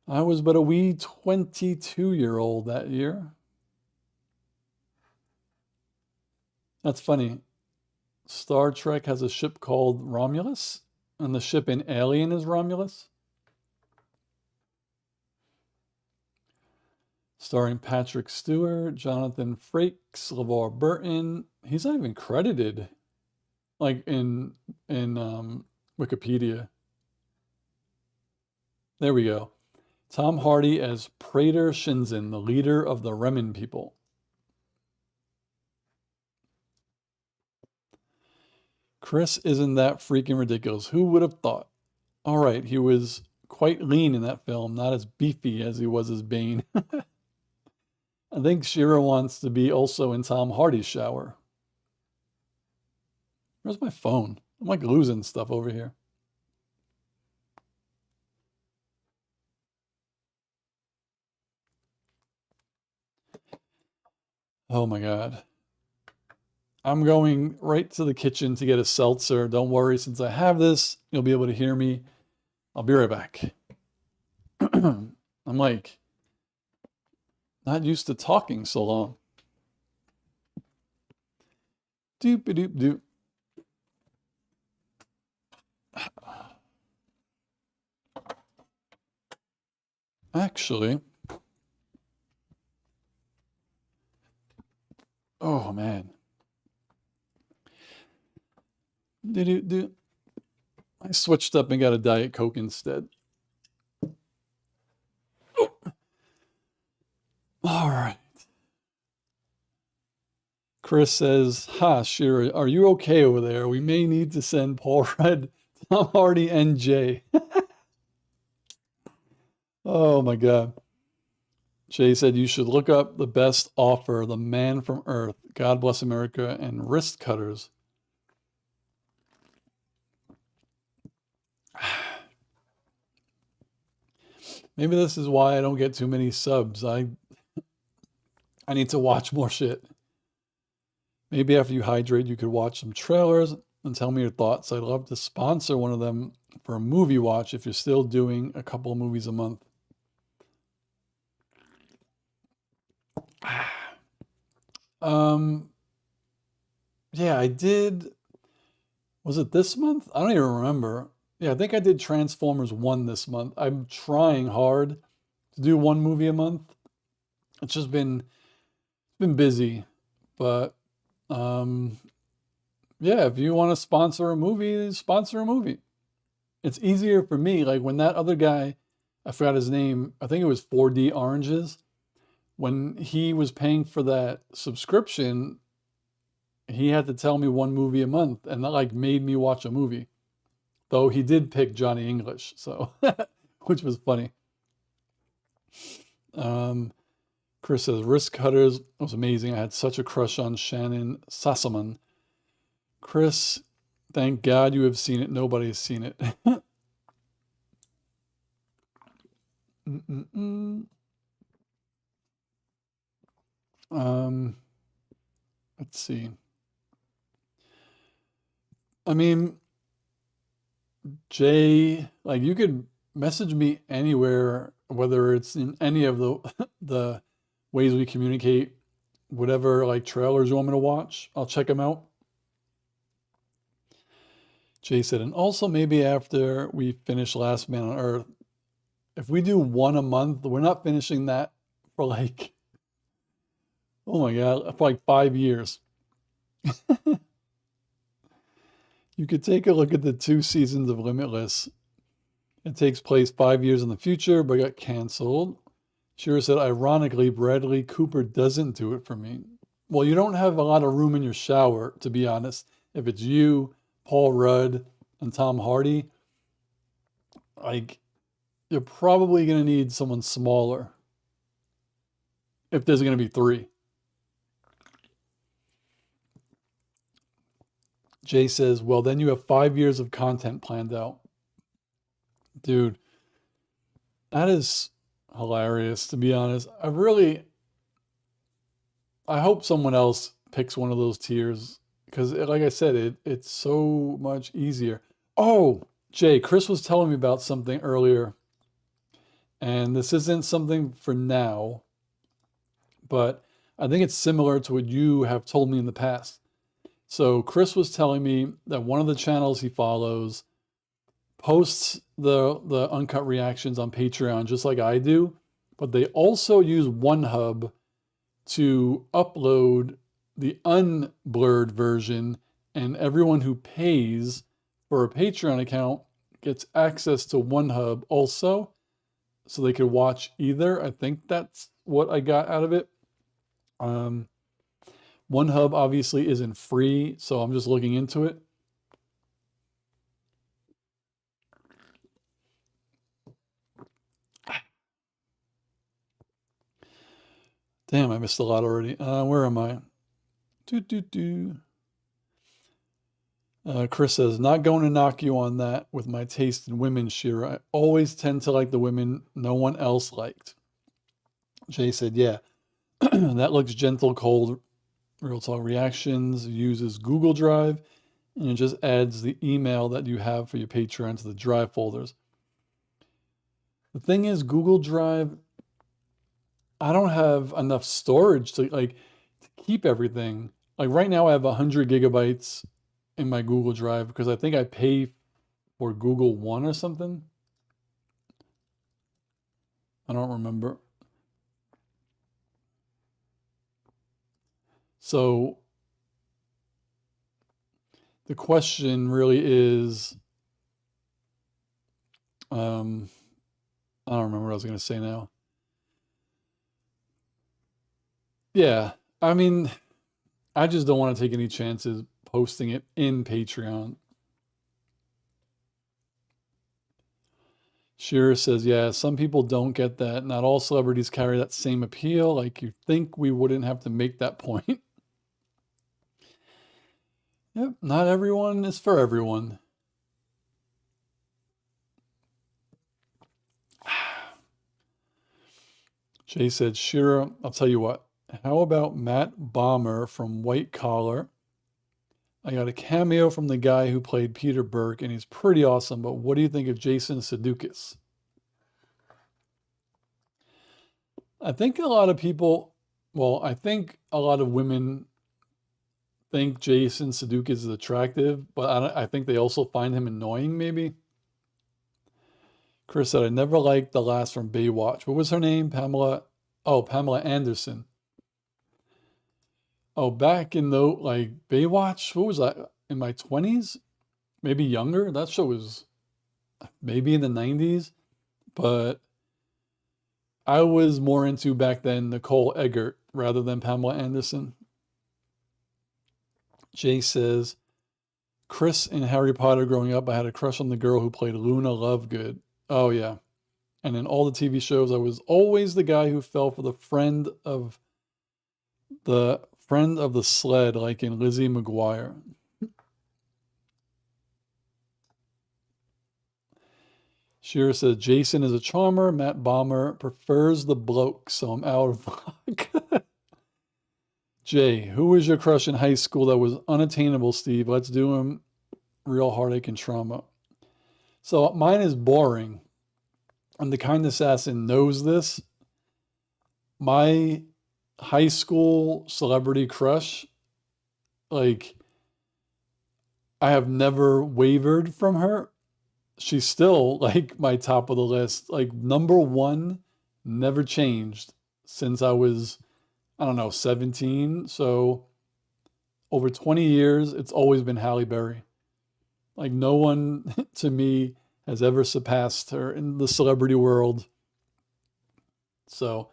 I was but a wee 22-year-old that year. That's funny. Star Trek has a ship called Romulus, and the ship in Alien is Romulus. starring Patrick Stewart, Jonathan Frakes, LeVar Burton. He's not even credited, like in Wikipedia. There we go. Tom Hardy as Praetor Shinzen, the leader of the Remen people. Chris isn't that freaking ridiculous. Who would have thought? All right, he was quite lean in that film, not as beefy as he was as Bane. I think Shira wants to be also in Tom Hardy's shower. Where's my phone? I'm like losing stuff over here. Oh my God. I'm going right to the kitchen to get a seltzer. Don't worry, since I have this, you'll be able to hear me. I'll be right back. I'm like not used to talking so long. Doop doop doop. Actually, oh man. I switched up and got a Diet Coke instead. All right. Chris says, ha, Shira, are you okay over there? We may need to send Paul Rudd, Tom Hardy, and Jay. Oh my God. Jay said you should look up The Best Offer, The Man from Earth, God Bless America, and Wrist Cutters. Maybe this is why I don't get too many subs. I need to watch more shit. Maybe after you hydrate, you could watch some trailers and tell me your thoughts. I'd love to sponsor one of them for a movie watch if you're still doing a couple of movies a month. Yeah, I did. Was it this month? I don't even remember. Yeah, I think I did Transformers 1 this month. I'm trying hard to do one movie a month. It's just been busy, but yeah, if you want to sponsor a movie, sponsor a movie. It's easier for me. Like when that other guy, I forgot his name, I think it was 4D Oranges, when he was paying for that subscription, he had to tell me one movie a month, and that like made me watch a movie. Though he did pick Johnny English, so which was funny. Chris says Wrist Cutters was amazing. I had such a crush on Shannon Sassaman. Chris, thank God you have seen it. Nobody has seen it. Let's see. I mean, Jay, like you could message me anywhere, whether it's in any of the the ways we communicate, whatever like trailers you want me to watch, I'll check them out. Jay said, and also maybe after we finish Last Man on Earth, if we do one a month, we're not finishing that for like, oh my God, for like 5 years. You could take a look at the 2 seasons of Limitless. It takes place 5 years in the future, but got canceled. Shira said, ironically, Bradley Cooper doesn't do it for me. Well, you don't have a lot of room in your shower, to be honest. If it's you, Paul Rudd, and Tom Hardy, like, you're probably going to need someone smaller if there's going to be 3. Jay says, well, then you have 5 years of content planned out. Dude, that is hilarious, to be honest. I hope someone else picks one of those tiers because, like I said, it's so much easier. Oh, Jay, Chris was telling me about something earlier, and this isn't something for now, but I think it's similar to what you have told me in the past. So Chris was telling me that one of the channels he follows posts the uncut reactions on Patreon just like I do, but they also use OneHub to upload the unblurred version, and everyone who pays for a Patreon account gets access to OneHub also, so they could watch either. I think that's what I got out of it. OneHub obviously isn't free, so I'm just looking into it. Damn, I missed a lot already. Where am I? Chris says, not going to knock you on that with my taste in women, Shira. I always tend to like the women no one else liked. Jay said, yeah, that looks gentle, cold, real talk reactions, uses Google Drive, and it just adds the email that you have for your Patreon to the Drive folders. The thing is, Google Drive, I don't have enough storage to keep everything. Like right now I have 100 gigabytes in my Google Drive because I think I pay for Google One or something. I don't remember. So the question really is, I don't remember what I was going to say now. Yeah, I mean, I just don't want to take any chances posting it in Patreon. Shearer says, yeah, some people don't get that. Not all celebrities carry that same appeal. Like you think we wouldn't have to make that point. Yep, not everyone is for everyone. Jay said, Shira, I'll tell you what. How about Matt Bomber from White Collar? I got a cameo from the guy who played Peter Burke, and he's pretty awesome. But what do you think of Jason Sudeikis? I think a lot of people, well, I think a lot of women think Jason Sudeikis is attractive, but I think they also find him annoying, maybe. Chris said, I never liked the last from Baywatch. What was her name? Pamela. Oh, Pamela Anderson. Oh, back in the Baywatch, what was that? In my 20s? Maybe younger? That show was maybe in the 90s, but I was more into back then Nicole Eggert rather than Pamela Anderson. Jay says, Chris in Harry Potter growing up, I had a crush on the girl who played Luna Lovegood. Oh, yeah. And in all the TV shows, I was always the guy who fell for the friend of the sled, like in Lizzie McGuire. Shearer says, Jason is a charmer. Matt Bomber prefers the bloke, so I'm out of luck. Jay, who was your crush in high school that was unattainable, Steve? Let's do him. Real heartache and trauma. So mine is boring. And the kind assassin knows this. My high school celebrity crush, like, I have never wavered from her. She's still like my top of the list. Like number one, never changed since I was, I don't know, 17. So over 20 years, it's always been Halle Berry. Like no one to me has ever surpassed her in the celebrity world. So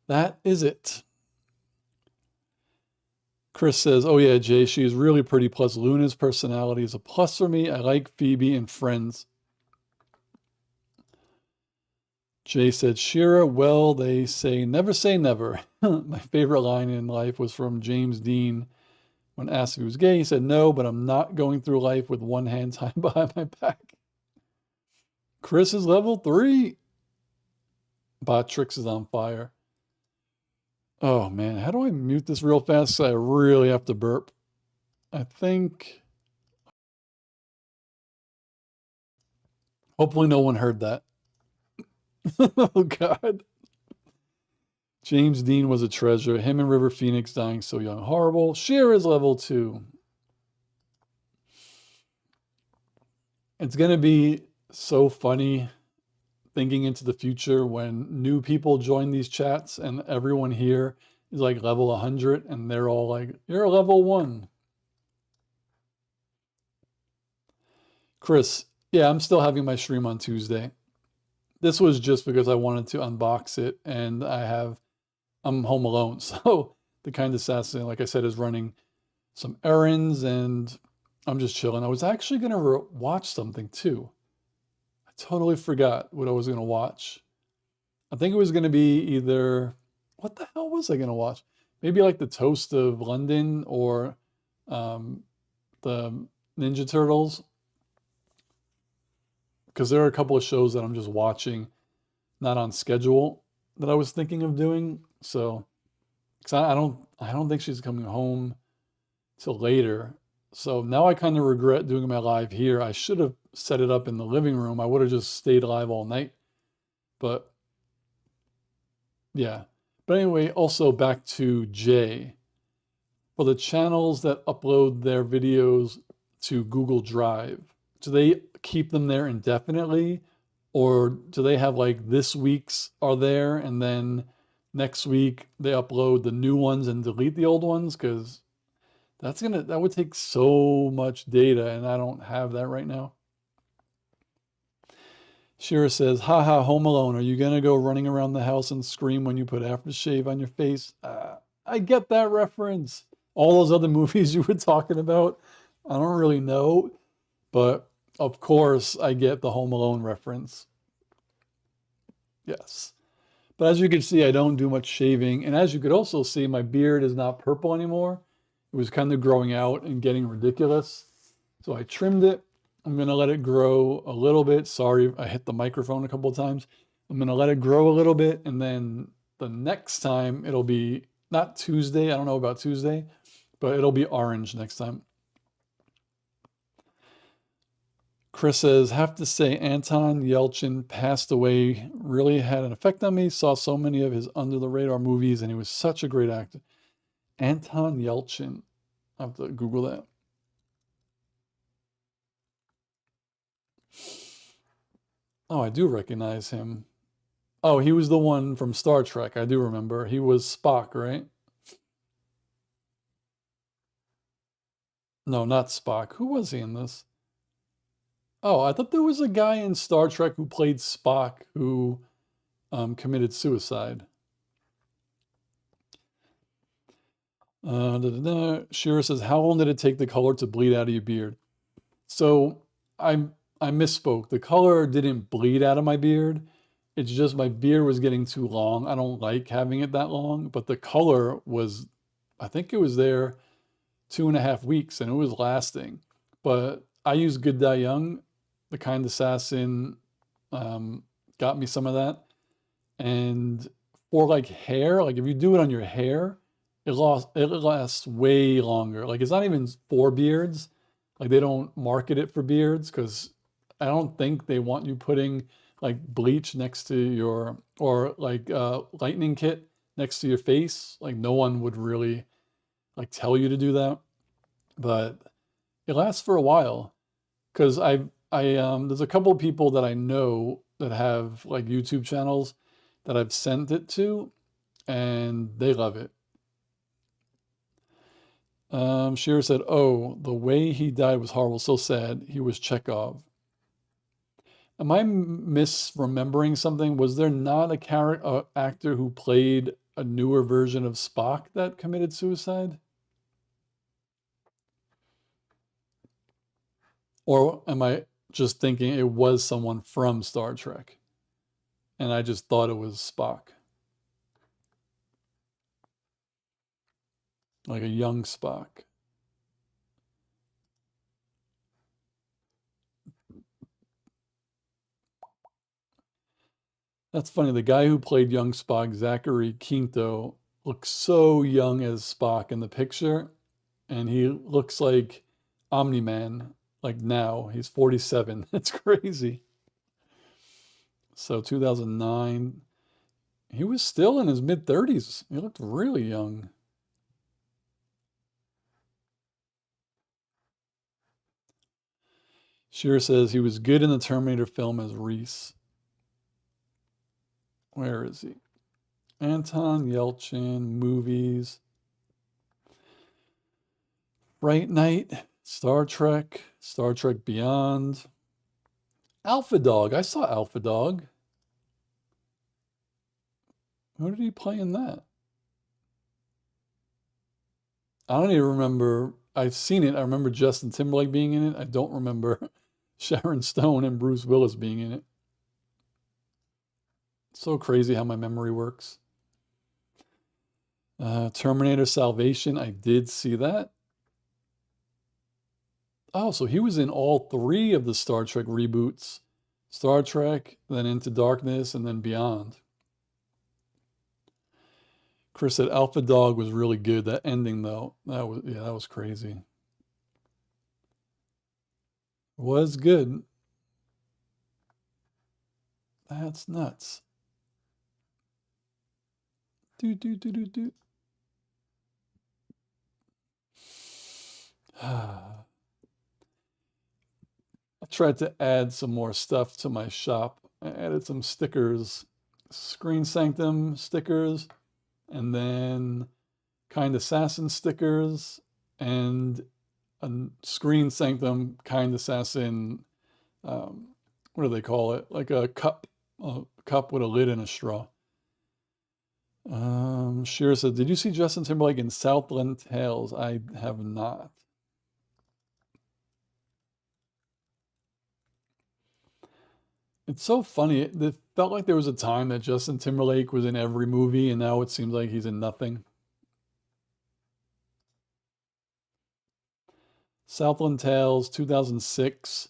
that is it. Chris says, oh yeah, Jay, she is really pretty. Plus Luna's personality is a plus for me. I like Phoebe and Friends. Jay said, Shira, well, they say never. My favorite line in life was from James Dean. When asked if he was gay, he said, no, but I'm not going through life with one hand tied behind my back. Chris is level 3. Botrix is on fire. Oh, man. How do I mute this real fast? I really have to burp. I think. Hopefully no one heard that. Oh, God. James Dean was a treasure. Him and River Phoenix dying so young. Horrible. Sheer is level 2. It's going to be so funny thinking into the future when new people join these chats and everyone here is like level 100 and they're all like, you're level 1. Chris, yeah, I'm still having my stream on Tuesday. This was just because I wanted to unbox it and I'm home alone. So the kind assassin, like I said, is running some errands and I'm just chilling. I was actually going to watch something too. I totally forgot what I was going to watch. I think it was going to be either, what the hell was I going to watch? Maybe like the Toast of London or um, the Ninja Turtles. Because there are a couple of shows that I'm just watching, not on schedule, that I was thinking of doing. So, because I don't think she's coming home till later. So now I kind of regret doing my live here. I should have set it up in the living room. I would have just stayed live all night. But yeah. But anyway, also back to Jay. For the channels that upload their videos to Google Drive, do they keep them there indefinitely? Or do they have like this week's are there and then next week they upload the new ones and delete the old ones? Because that would take so much data and I don't have that right now. Shira says, haha, Home Alone. Are you gonna go running around the house and scream when you put aftershave on your face? I get that reference. All those other movies you were talking about, I don't really know, but of course I get the Home Alone reference. Yes. But as you can see, I don't do much shaving. And as you could also see, my beard is not purple anymore. It was kind of growing out and getting ridiculous. So I trimmed it. I'm going to let it grow a little bit. Sorry, I hit the microphone a couple of times. I'm going to let it grow a little bit. And then the next time it'll be not Tuesday. I don't know about Tuesday, but it'll be orange next time. Chris says, have to say Anton Yelchin passed away, really had an effect on me. Saw so many of his under the radar movies and he was such a great actor. Anton Yelchin. I have to Google that. Oh, I do recognize him. Oh, he was the one from Star Trek. I do remember. He was Spock, right? No, not Spock. Who was he in this? Oh, I thought there was a guy in Star Trek who played Spock who committed suicide. Shira says, how long did it take the color to bleed out of your beard? So I I misspoke. The color didn't bleed out of my beard. It's just my beard was getting too long. I don't like having it that long, but the color was, I think it was there 2.5 weeks and it was lasting. But I use Good Die Young, the kind assassin, um, got me some of that. And for like hair, like if you do it on your hair, it lasts way longer. Like it's not even for beards. Like they don't market it for beards because I don't think they want you putting like bleach next to your or like lightning kit next to your face. Like no one would really like tell you to do that. But it lasts for a while because there's a couple of people that I know that have like YouTube channels that I've sent it to and they love it. Shira said, oh, the way he died was horrible, so sad. He was Chekhov. Am I misremembering something? Was there not a character actor who played a newer version of Spock that committed suicide? Or am I just thinking it was someone from Star Trek and I just thought it was Spock, like a young Spock? That's funny. The guy who played young Spock, Zachary Quinto, looks so young as Spock in the picture, and he looks like Omni-Man, like now. He's 47. It's crazy. So 2009, he was still in his mid-30s. He looked really young. Shearer says he was good in the Terminator film as Reese. Where is he? Anton Yelchin, movies. Fright Night, Star Trek Beyond. Alpha Dog. I saw Alpha Dog. Who did he play in that? I don't even remember. I've seen it. I remember Justin Timberlake being in it. I don't remember Sharon Stone and Bruce Willis being in it. So crazy how my memory works. Terminator Salvation. I did see that. Oh, so he was in all three of the Star Trek reboots. Star Trek, then Into Darkness, and then Beyond. Chris said Alpha Dog was really good. That ending though, that was crazy. Was good. That's nuts. Do. I tried to add some more stuff to my shop. I added some stickers, Screen Sanctum stickers, and then Kind Assassin stickers, and a Screen Sanctum Kind Assassin, what do they call it? Like a cup with a lid and a straw. Shira said, did you see Justin Timberlake in Southland Tales? I have not. It's so funny. It felt like there was a time that Justin Timberlake was in every movie, and now it seems like he's in nothing. Southland Tales, 2006.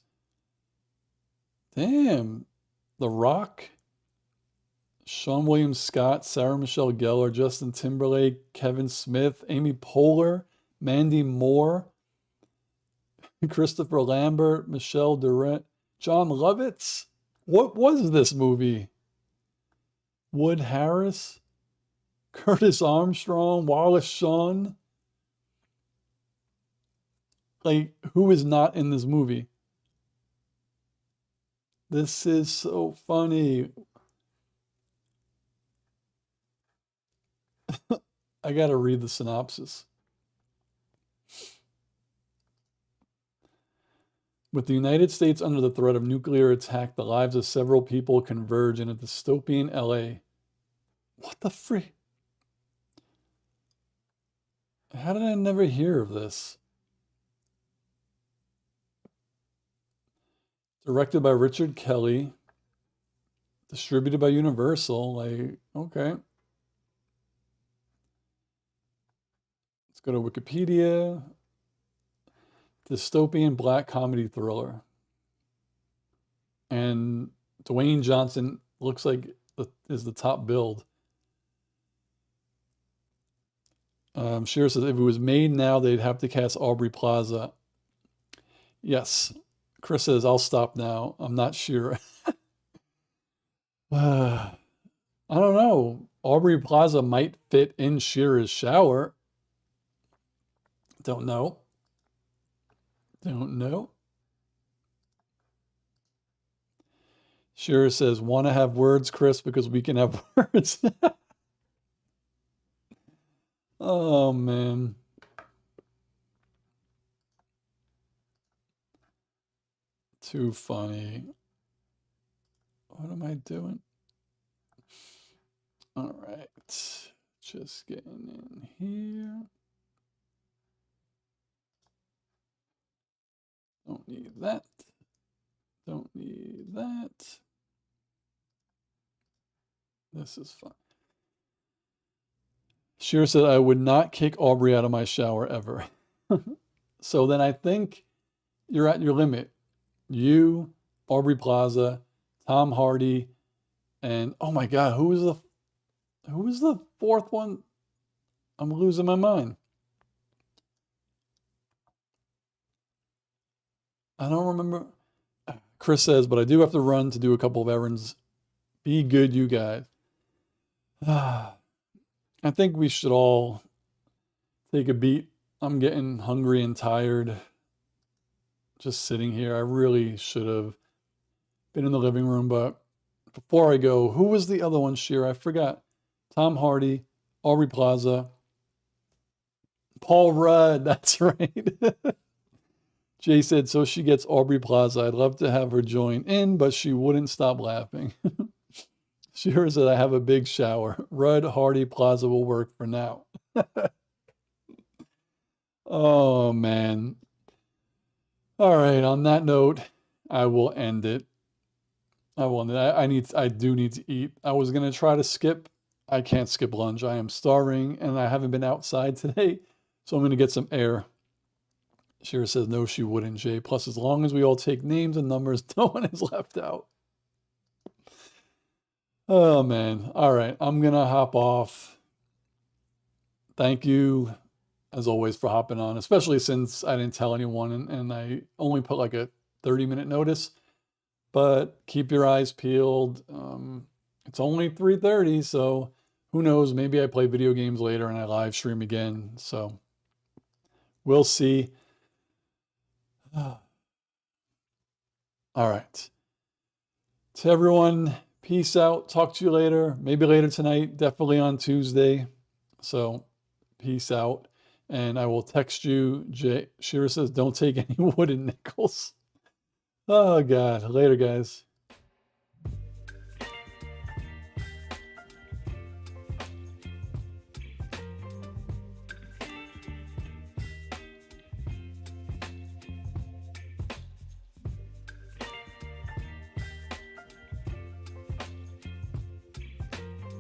Damn. The Rock, Sean William Scott, Sarah Michelle Gellar, Justin Timberlake, Kevin Smith, Amy Poehler, Mandy Moore, Christopher Lambert, Michelle Durant, John Lovitz. What was this movie? Wood Harris, Curtis Armstrong, Wallace Shawn. Like, who is not in this movie? This is so funny. I gotta read the synopsis. With the United States under the threat of nuclear attack, the lives of several people converge in a dystopian LA. What the freak? How did I never hear of this? Directed by Richard Kelly. Distributed by Universal. Like, okay. Let's go to Wikipedia. Dystopian black comedy thriller. And Dwayne Johnson looks like is the top build. Shira says, if it was made now, they'd have to cast Aubrey Plaza. Yes. Chris says, I'll stop now. I'm not sure. I don't know. Aubrey Plaza might fit in Shira's shower. Don't know. Don't know. Shira says, want to have words, Chris, because we can have words. Oh, man. Too funny. What am I doing? All right. Just getting in here. Don't need that. Don't need that. This is fun. Shira said, I would not kick Aubrey out of my shower ever. So then I think you're at your limit. You, Aubrey Plaza, Tom Hardy, and oh my God, who was the fourth one? I'm losing my mind. I don't remember. Chris says, but I do have to run to do a couple of errands. Be good, you guys. I think we should all take a beat. I'm getting hungry and tired. Just sitting here. I really should have been in the living room, but before I go, who was the other one, Sheer? I forgot. Tom Hardy, Aubrey Plaza, Paul Rudd. That's right. Jay said, so she gets Aubrey Plaza. I'd love to have her join in, but she wouldn't stop laughing. Sheer said, I have a big shower. Rudd, Hardy, Plaza will work for now. Oh, man. All right. On that note, I will end it. I do need to eat. I was gonna try to skip. I can't skip lunch. I am starving and I haven't been outside today. So I'm gonna get some air. Shira says no, she wouldn't, Jay. Plus, as long as we all take names and numbers, no one is left out. Oh man. All right. I'm gonna hop off. Thank you as always for hopping on, especially since I didn't tell anyone and I only put like a 30-minute notice. But keep your eyes peeled. It's only 3:30, so who knows? Maybe I play video games later and I live stream again. So we'll see. All right. To everyone, peace out. Talk to you later. Maybe later tonight, definitely on Tuesday. So peace out. And I will text you. Shira says, don't take any wooden nickels. Oh, God. Later, guys.